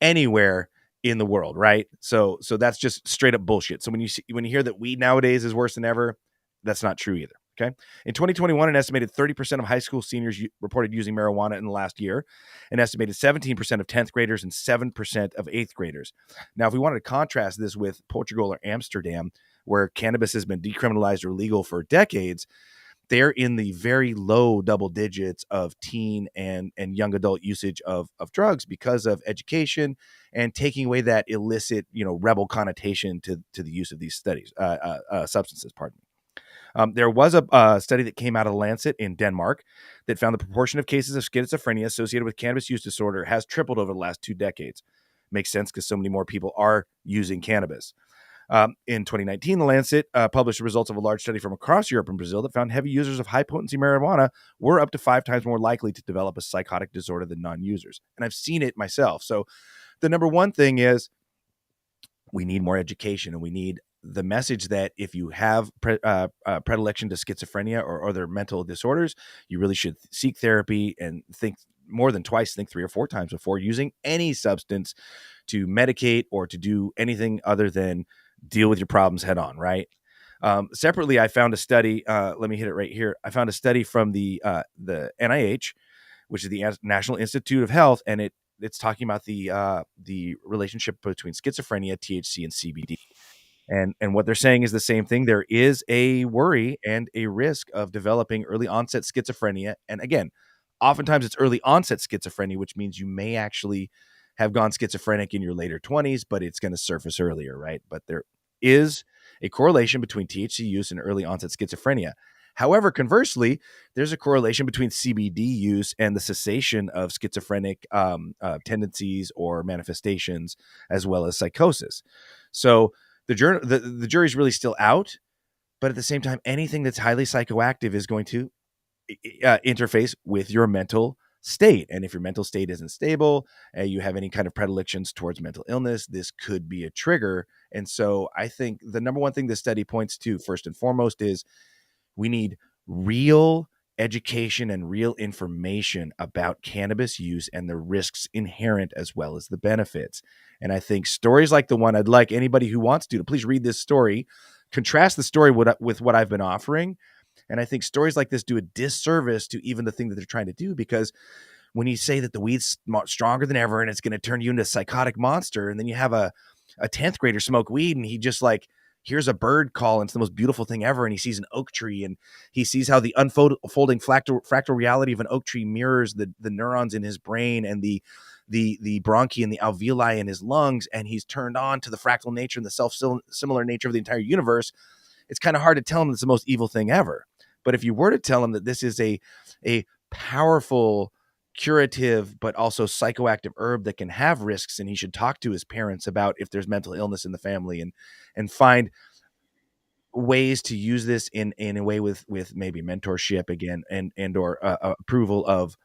anywhere in the world, right? So that's just straight up bullshit. So when you hear that weed nowadays is worse than ever, that's not true either. Okay. In 2021, an estimated 30% of high school seniors reported using marijuana in the last year, an estimated 17% of 10th graders and 7% of 8th graders. Now, if we wanted to contrast this with Portugal or Amsterdam, where cannabis has been decriminalized or legal for decades, they're in the very low double digits of teen and young adult usage of drugs because of education and taking away that illicit, rebel connotation to the use of these substances. Pardon me. There was a study that came out of Lancet in Denmark that found the proportion of cases of schizophrenia associated with cannabis use disorder has tripled over the last 2 decades. Makes sense because so many more people are using cannabis. In 2019, The Lancet published the results of a large study from across Europe and Brazil that found heavy users of high-potency marijuana were up to 5 times more likely to develop a psychotic disorder than non-users. And I've seen it myself. So the number one thing is we need more education, and we need the message that if you have predilection to schizophrenia or other mental disorders, you really should seek therapy and think more than twice, think 3 or 4 times before using any substance to medicate or to do anything other than deal with your problems head on, right? Separately, I found a study. Let me hit it right here. I found a study from the NIH, which is the National Institute of Health, and it's talking about the relationship between schizophrenia, THC, and CBD. And what they're saying is the same thing. There is a worry and a risk of developing early onset schizophrenia. And again, oftentimes it's early onset schizophrenia, which means you may actually have gone schizophrenic in your later 20s, but it's going to surface earlier, right? But there is a correlation between THC use and early onset schizophrenia. However, conversely, there's a correlation between CBD use and the cessation of schizophrenic tendencies or manifestations, as well as psychosis. So the jury's really still out, but at the same time, anything that's highly psychoactive is going to interface with your mental state. And if your mental state isn't stable, you have any kind of predilections towards mental illness, this could be a trigger. And so I think the number one thing this study points to, first and foremost, is we need real education and real information about cannabis use and the risks inherent as well as the benefits. And I think stories like the one, I'd like anybody who wants to please read this story, contrast the story with what I've been offering. And I think stories like this do a disservice to even the thing that they're trying to do, because when you say that the weed's stronger than ever and it's going to turn you into a psychotic monster, and then you have a 10th grader smoke weed and he just hears a bird call and it's the most beautiful thing ever, and he sees an oak tree and he sees how the unfolding fractal reality of an oak tree mirrors the neurons in his brain and the bronchi and the alveoli in his lungs, and he's turned on to the fractal nature and the self-similar nature of the entire universe. It's kind of hard to tell him it's the most evil thing ever. But if you were to tell him that this is a powerful, curative, but also psychoactive herb that can have risks, and he should talk to his parents about if there's mental illness in the family and find ways to use this in a way with maybe mentorship again and or approval of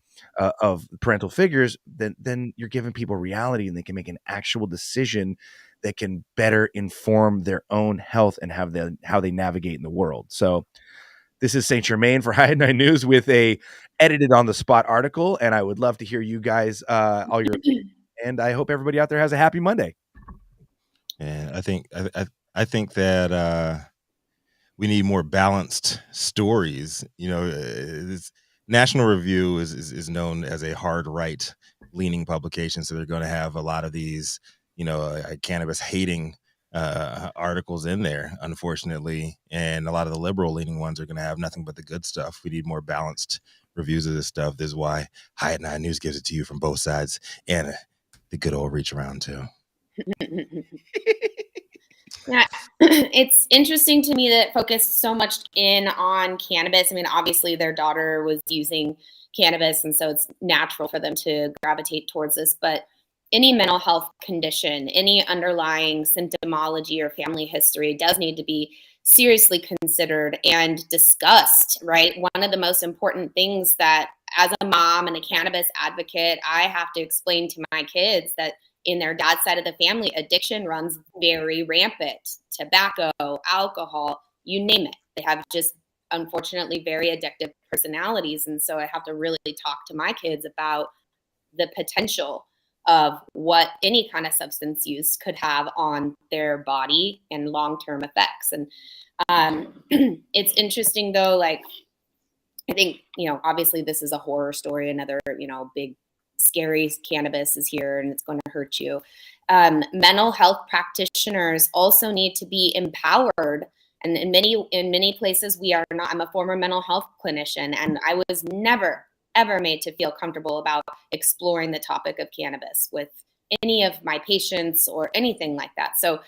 parental figures, then you're giving people reality and they can make an actual decision that can better inform their own health and how they navigate in the world. So this is St. Germain for High 9 News with a edited on the spot article. And I would love to hear you guys, all your, and I hope everybody out there has a happy Monday. And I think that we need more balanced stories. This National Review is known as a hard right leaning publication. So they're going to have a lot of these, cannabis hating articles in there, unfortunately, and a lot of the liberal leaning ones are going to have nothing but the good stuff. We need more balanced reviews of this stuff. This is why High 9 News gives it to you from both sides and the good old reach around too. Yeah, it's interesting to me that it focused so much in on cannabis. I mean, obviously their daughter was using cannabis, and so it's natural for them to gravitate towards this, but any mental health condition, any underlying symptomology or family history does need to be seriously considered and discussed, right? One of the most important things that as a mom and a cannabis advocate, I have to explain to my kids that in their dad's side of the family, addiction runs very rampant. Tobacco, alcohol, you name it. They have just, unfortunately, very addictive personalities. And so I have to really talk to my kids about the potential of what any kind of substance use could have on their body and long-term effects. And it's interesting though, I think, obviously this is a horror story, another, big scary cannabis is here and it's going to hurt you. Mental health practitioners also need to be empowered And in many places we are not. I'm a former mental health clinician, and I was never, ever made to feel comfortable about exploring the topic of cannabis with any of my patients or anything like that. So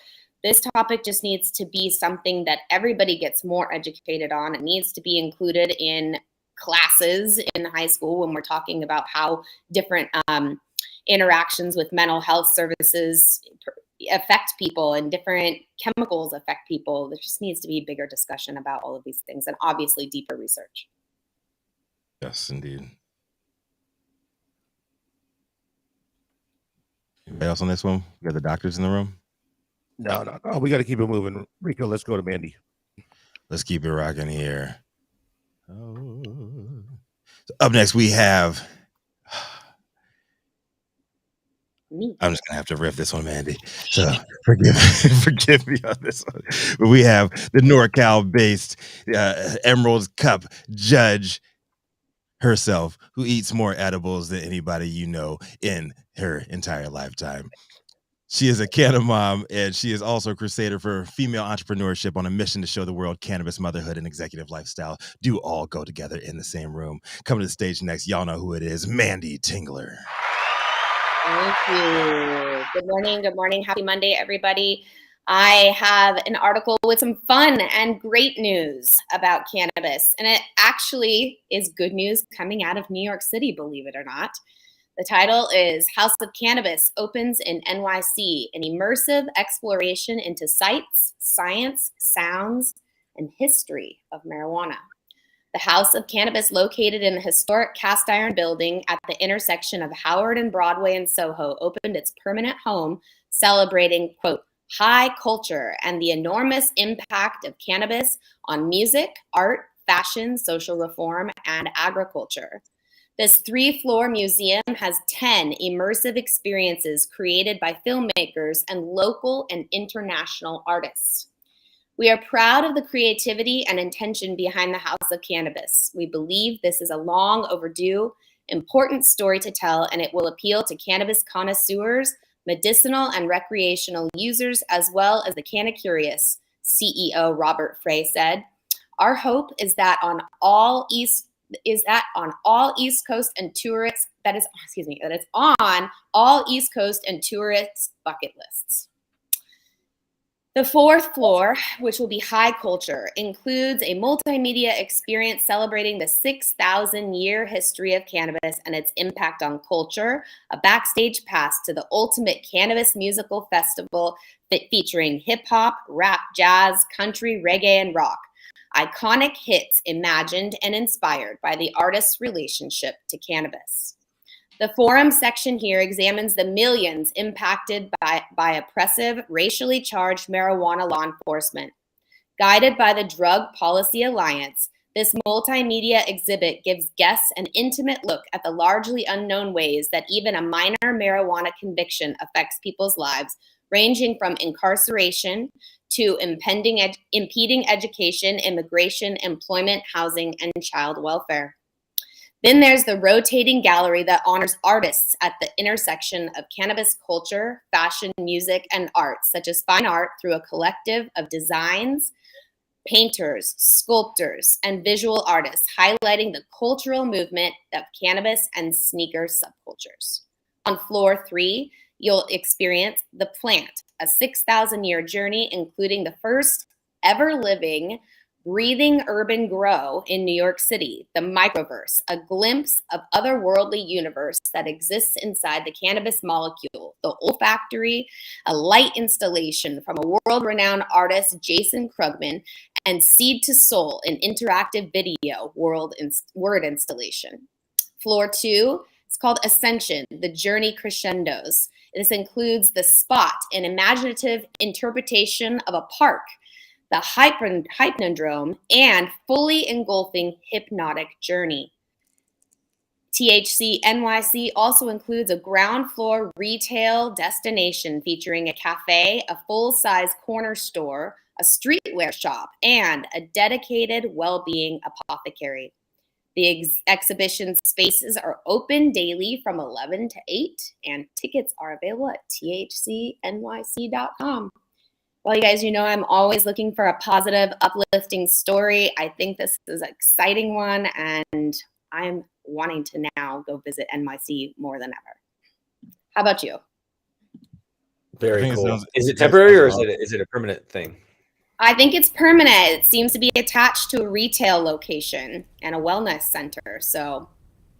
this topic just needs to be something that everybody gets more educated on. It needs to be included in classes in high school when we're talking about how different interactions with mental health services affect people and different chemicals affect people. There just needs to be a bigger discussion about all of these things, and obviously deeper research. Yes, indeed. Anybody else on this one? You got the doctors in the room? No. We got to keep it moving. Rico, let's go to Manndie. Let's keep it rocking here. Oh. So up next, we have... I'm just gonna have to riff this one, Manndie. So forgive me on this one. But we have the NorCal-based Emerald Cup judge herself, who eats more edibles than anybody you know in her entire lifetime. She is a canna mom, and she is also a crusader for female entrepreneurship on a mission to show the world cannabis, motherhood, and executive lifestyle do all go together in the same room. Coming to the stage next, y'all know who it is, Manndie Tingler. Thank you. Good morning. Happy Monday, everybody. I have an article with some fun and great news about cannabis, and it actually is good news coming out of New York City, believe it or not. The title is House of Cannabis Opens in NYC, an immersive exploration into sights, science, sounds, and history of marijuana. The House of Cannabis, located in the historic cast iron building at the intersection of Howard and Broadway in Soho, opened its permanent home celebrating, quote, high culture and the enormous impact of cannabis on music, art, fashion, social reform, and agriculture. This 3-floor museum has 10 immersive experiences created by filmmakers and local and international artists. We are proud of the creativity and intention behind the House of Cannabis. We believe this is a long overdue, important story to tell, and it will appeal to cannabis connoisseurs, medicinal and recreational users, as well as the canna curious, CEO Robert Frey said. Our hope is that on all East Coast and tourists, that it's on all East Coast and tourists' bucket lists. The 4th floor, which will be high culture, includes a multimedia experience celebrating the 6,000-year history of cannabis and its impact on culture, a backstage pass to the ultimate cannabis musical festival featuring hip-hop, rap, jazz, country, reggae, and rock. Iconic hits imagined and inspired by the artist's relationship to cannabis. The forum section here examines the millions impacted by oppressive, racially charged marijuana law enforcement. Guided by the Drug Policy Alliance, this multimedia exhibit gives guests an intimate look at the largely unknown ways that even a minor marijuana conviction affects people's lives, ranging from incarceration to impeding education, immigration, employment, housing, and child welfare. Then there's the rotating gallery that honors artists at the intersection of cannabis culture, fashion, music, and art, such as fine art through a collective of designs, painters, sculptors, and visual artists, highlighting the cultural movement of cannabis and sneaker subcultures. On floor 3, you'll experience The Plant, a 6,000-year journey, including the first ever living breathing urban grow in New York City, the microverse, a glimpse of otherworldly universe that exists inside the cannabis molecule, the olfactory, a light installation from a world-renowned artist, Jason Krugman, and Seed to Soul, an interactive video word installation. Floor 2, it's called Ascension, the Journey Crescendos. This includes The Spot, an imaginative interpretation of a park, the Hypnodrome, and fully engulfing hypnotic journey. THC NYC also includes a ground floor retail destination featuring a cafe, a full-size corner store, a streetwear shop, and a dedicated well-being apothecary. The exhibition spaces are open daily from 11 to 8, and tickets are available at thcnyc.com. Well, you guys, I'm always looking for a positive, uplifting story. I think this is an exciting one, and I'm wanting to now go visit NYC more than ever. How about you? Very cool. Is it temporary or is it a permanent thing? I think it's permanent. It seems to be attached to a retail location and a wellness center. So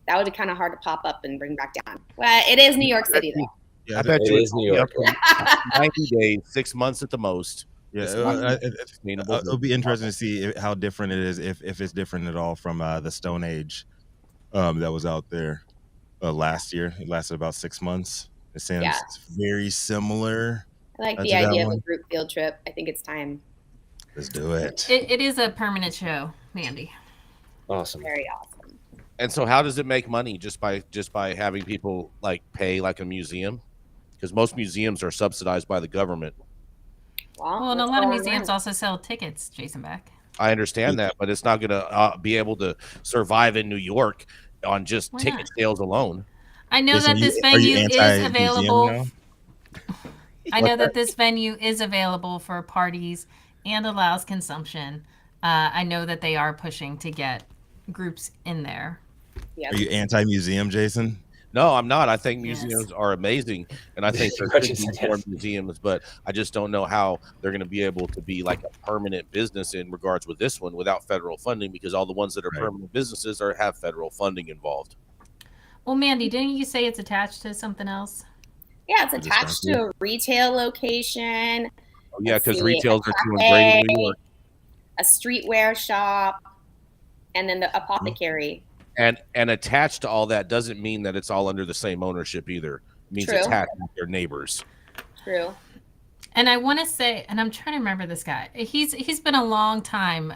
that would be kind of hard to pop up and bring back down. Well, it is New York City, though. Yeah, I bet it is New York. 90 days, 6 months at the most. Yeah, it'll be interesting to see how different it is, if it's different at all from the Stone Age that was out there last year. It lasted about 6 months. It seems very similar. I like the idea of a group field trip. I think it's time. Let's do it. It is a permanent show, Mandy. Awesome. Very awesome. And so how does it make money just by having people like pay like a museum? Because most museums are subsidized by the government. Well, and a lot of museums also sell tickets, Jason Beck. I understand that, but it's not going to be able to survive in New York on just ticket sales alone. I know that this venue is available. I know that this venue is available for parties and allows consumption. I know that they are pushing to get groups in there. Yes. Are you anti-museum, Jason? No, I'm not. I think museums are amazing, and I think there should be more museums, but I just don't know how they're going to be able to be like a permanent business in regards with this one without federal funding, because all the ones that are permanent businesses have federal funding involved. Well, Mandy, didn't you say it's attached to something else? Yeah, it's attached to a retail location. Oh, yeah, because retailers are doing great in New York. A streetwear shop, and then the apothecary. And attached to all that doesn't mean that it's all under the same ownership either. It means attached to their neighbors. True. And I want to say, and I'm trying to remember this guy. He's been a long time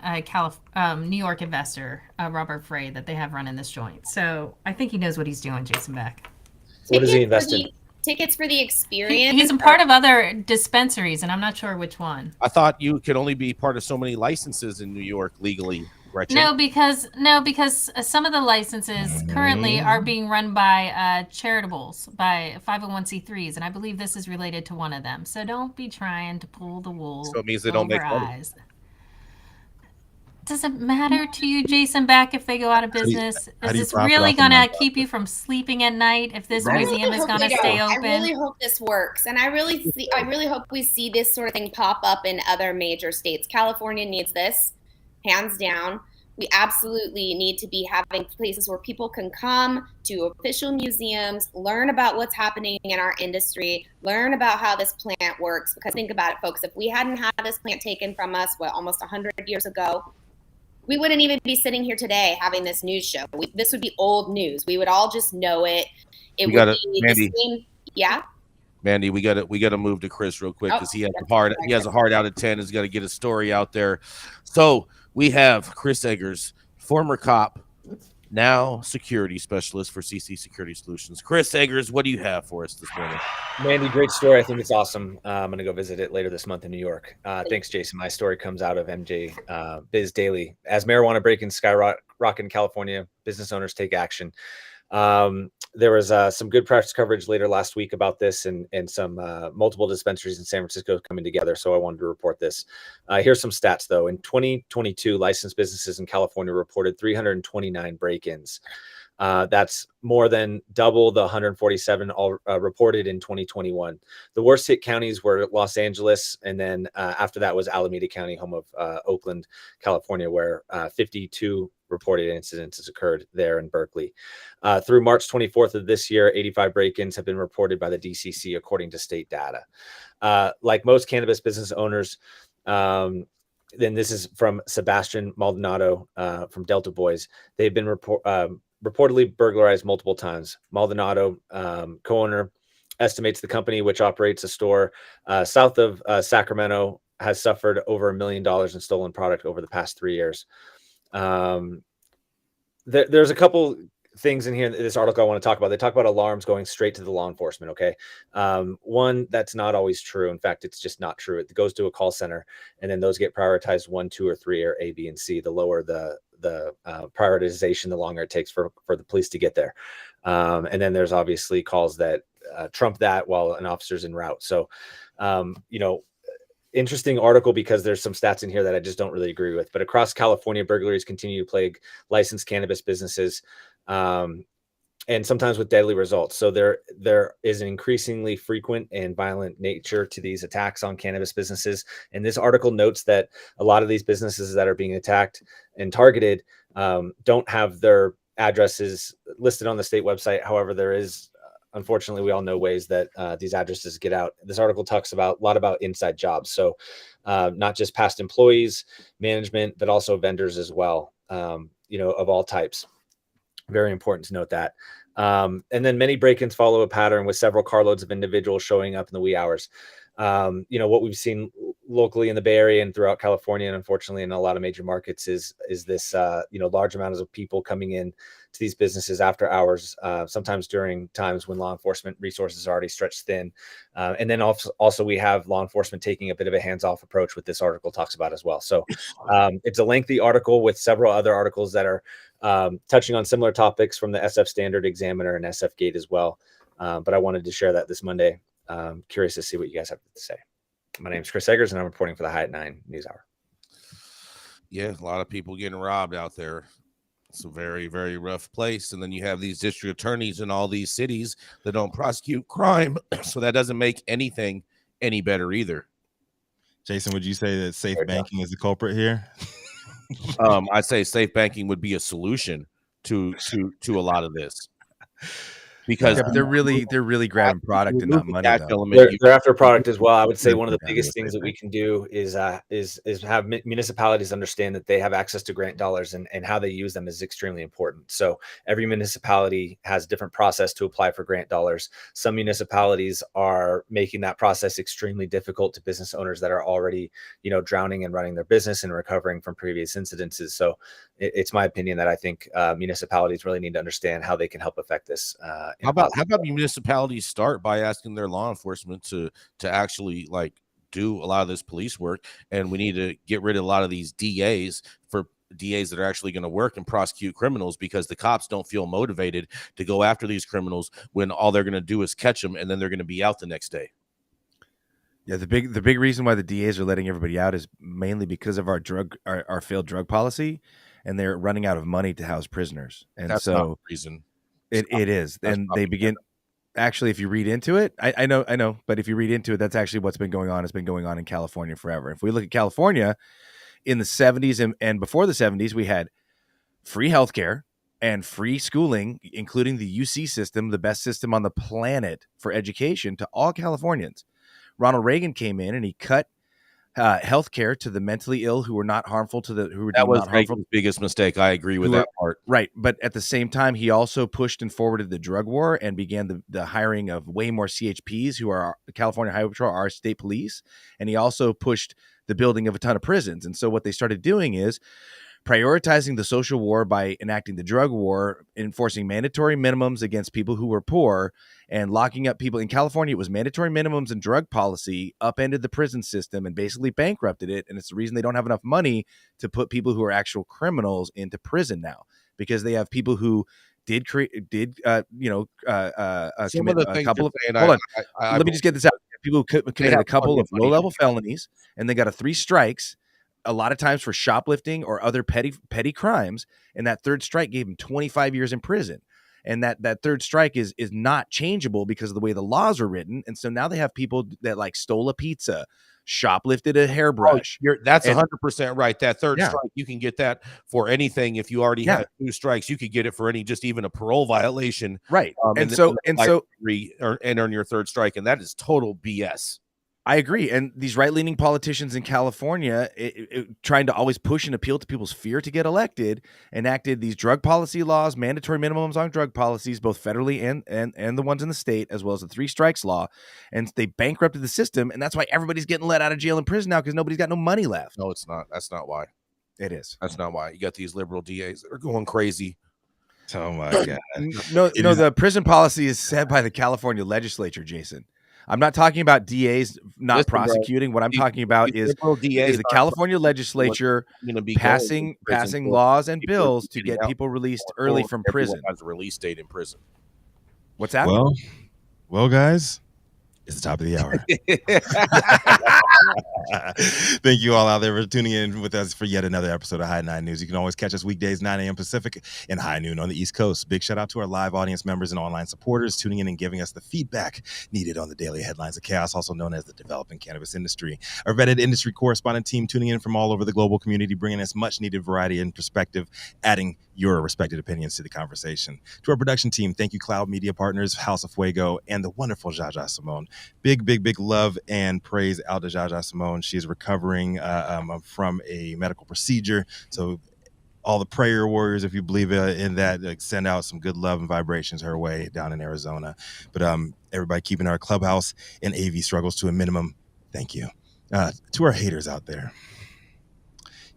New York investor, Robert Frey, that they have running this joint. So I think he knows what he's doing, Jason Beck. What does he invest in? Tickets for the experience. He's a part of other dispensaries, and I'm not sure which one. I thought you could only be part of so many licenses in New York legally. Gretchen. No, because some of the licenses currently are being run by charitables, by 501c3s, and I believe this is related to one of them. So don't be trying to pull the wool. So it means they don't make money. Does it matter to you, Jason Beck, if they go out of business? Is this really going to keep you from sleeping at night if this museum is going to stay open? I really hope this works. And I really hope we see this sort of thing pop up in other major states. California needs this, hands down. We absolutely need to be having places where people can come to official museums, learn about what's happening in our industry, learn about how this plant works. Because think about it, folks, if we hadn't had this plant taken from us, almost 100 years ago, we wouldn't even be sitting here today having this news show. This would be old news. We would all just know it. It would be the same. Yeah. Mandy, we got to move to Chris real quick because he has a hard out of 10. He's got to get his story out there. So we have Chris Eggers, former cop, now security specialist for CC Security Solutions. Chris Eggers, what do you have for us this morning? Mandy, great story. I think it's awesome. I'm going to go visit it later this month in New York. Thanks, Jason. My story comes out of MJ Biz Daily. As marijuana break-ins skyrocket in California, business owners take action. There was some good press coverage later last week about this and some multiple dispensaries in San Francisco coming together. So I wanted to report this. Here's some stats, though. In 2022, licensed businesses in California reported 329 break-ins. That's more than double the 147 reported in 2021. The worst hit counties were Los Angeles, and then after that was Alameda County, home of Oakland, California, where 52 reported incidences occurred there in Berkeley. Through March 24th of this year, 85 break-ins have been reported by the DCC, according to state data. Like most cannabis business owners, then this is from Sebastian Maldonado from Delta Boys. They've been reportedly burglarized multiple times. Maldonado, co-owner, estimates the company, which operates a store south of Sacramento, has suffered over $1 million in stolen product over the past 3 years. There's a couple things in here in this article I want to talk about. They talk about alarms going straight to the law enforcement. Okay. One, that's not always true. In fact, it's just not true. It goes to a call center, and then those get prioritized 1, 2, or 3, or A, B, and C. The lower the prioritization, the longer it takes for the police to get there. And then there's obviously calls that trump that while an officer's en route. So, interesting article because there's some stats in here that I just don't really agree with. But across California, burglaries continue to plague licensed cannabis businesses, and sometimes with deadly results. So there is an increasingly frequent and violent nature to these attacks on cannabis businesses. And this article notes that a lot of these businesses that are being attacked and targeted don't have their addresses listed on the state website. However, there is, unfortunately, we all know ways that these addresses get out. This article talks a lot about inside jobs. So not just past employees, management, but also vendors as well, of all types. Very important to note that. And then many break-ins follow a pattern with several carloads of individuals showing up in the wee hours. What we've seen locally in the Bay Area and throughout California, and unfortunately in a lot of major markets, is this large amounts of people coming in to these businesses after hours, sometimes during times when law enforcement resources are already stretched thin. And then also we have law enforcement taking a bit of a hands-off approach, what this article talks about as well. So it's a lengthy article with several other articles that are touching on similar topics from the SF Standard, Examiner, and SF Gate as well. But I wanted to share that this Monday. Curious to see what you guys have to say. My name is Chris Eggers, and I'm reporting for the High at 9 News Hour. Yeah, a lot of people getting robbed out there. It's a very, very rough place. And then you have these district attorneys in all these cities that don't prosecute crime. So that doesn't make anything any better either. Jason, would you say that safe banking is the culprit here? I'd say safe banking would be a solution to a lot of this. Because they're really grabbing product and not money. They're after product as well. I would say one of the biggest things that we can do is have municipalities understand that they have access to grant dollars, and how they use them is extremely important. So every municipality has a different process to apply for grant dollars. Some municipalities are making that process extremely difficult to business owners that are already, drowning and running their business and recovering from previous incidences. So it's my opinion that I think municipalities really need to understand how they can help affect this. How about municipalities start by asking their law enforcement to actually do a lot of this police work, and we need to get rid of a lot of these DAs that are actually going to work and prosecute criminals, because the cops don't feel motivated to go after these criminals when all they're going to do is catch them and then they're going to be out the next day. Yeah, the big reason why the DAs are letting everybody out is mainly because of our failed drug policy, and they're running out of money to house prisoners. And that's not the reason. It is. And they begin. Actually, if you read into it, I know, but if you read into it, that's actually what's been going on. It's been going on in California forever. If we look at California in the 70s and before the 70s, we had free healthcare and free schooling, including the UC system, the best system on the planet for education, to all Californians. Ronald Reagan came in and he cut healthcare to the mentally ill who were not harmful to the who were that was not harmful. Reagan's biggest mistake. I agree with that part. Right, but at the same time, he also pushed and forwarded the drug war and began the hiring of way more CHPs, who are the California Highway Patrol, our state police, and he also pushed the building of a ton of prisons. And so what they started doing is prioritizing the social war by enacting the drug war, enforcing mandatory minimums against people who were poor, and locking up people. In California, it was mandatory minimums and drug policy upended the prison system and basically bankrupted it. And it's the reason they don't have enough money to put people who are actual criminals into prison now, because they have people who did commit a couple of. Hold on, let me just get this out. People who committed a couple of low-level felonies, and they got a 3 strikes. A lot of times for shoplifting or other petty crimes, and that third strike gave him 25 years in prison. And that third strike is not changeable because of the way the laws are written. And so now they have people that stole a pizza, shoplifted a hairbrush. That's 100% right. That third strike, you can get that for anything. If you already have 2 strikes, you could get it for even a parole violation. Right. And earn your third strike. And that is total BS. I agree. And these right-leaning politicians in California, trying to always push and appeal to people's fear to get elected, enacted these drug policy laws, mandatory minimums on drug policies, both federally and the ones in the state, as well as the 3 strikes law. And they bankrupted the system. And that's why everybody's getting let out of jail and prison now, because nobody's got no money left. No, it's not. That's not why. It is. That's not why. You got these liberal DAs that are going crazy. Oh, my God. No, the prison policy is set by the California legislature, Jason. I'm not talking about DAs not prosecuting. What I'm talking about is the California legislature passing laws and bills to get people released early from prison. Has a release date in prison. What's that? Well, guys, it's the top of the hour. Thank you all out there for tuning in with us for yet another episode of High 9 News. You can always catch us weekdays 9 a.m. Pacific and high noon on the East Coast. Big shout out to our live audience members and online supporters tuning in and giving us the feedback needed on the daily headlines of chaos, also known as the developing cannabis industry. Our vetted industry correspondent team tuning in from all over the global community, bringing us much needed variety and perspective, adding your respected opinions to the conversation. To our production team, thank you, Cloud Media Partners, House of Fuego, and the wonderful Jaja Simone. Big love and praise out to Jaja Simone. She is recovering from a medical procedure. So all the prayer warriors, if you believe in that, like, send out some good love and vibrations her way down in Arizona. But everybody keeping our clubhouse and AV struggles to a minimum. Thank you. To our haters out there,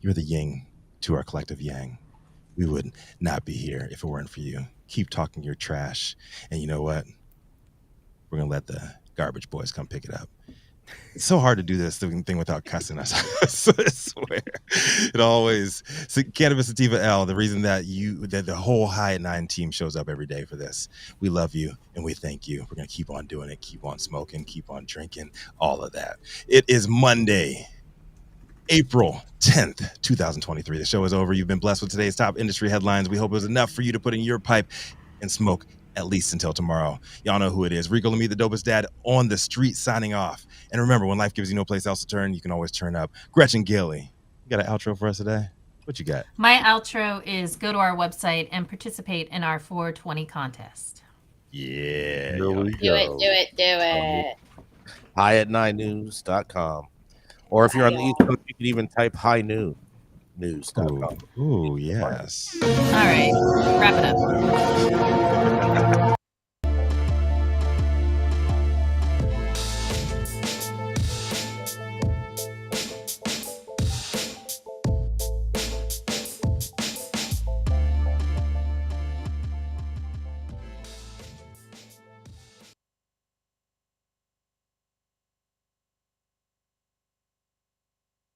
you're the yin to our collective yang. We would not be here if it weren't for you. Keep talking your trash. And you know what? We're going to let the garbage boys come pick it up. It's so hard to do this thing without cussing us. I swear. It always. So Cannabis Sativa L, the reason that the whole High at 9 team shows up every day for this. We love you and we thank you. We're going to keep on doing it, keep on smoking, keep on drinking, all of that. It is Monday, April 10th, 2023. The show is over. You've been blessed with today's top industry headlines. We hope it was enough for you to put in your pipe and smoke at least until tomorrow. Y'all know who it is. Rico Lamitte, the dopest dad on the street, signing off. And remember, when life gives you no place else to turn, you can always turn up. Gretchen Gailey, you got an outro for us today? What you got? My outro is go to our website and participate in our 420 contest. Yeah. Do it. Highat9news.com. Or if you're on the East Coast, you can even type highnoonnews.com. Ooh, yes. All right, wrap it up.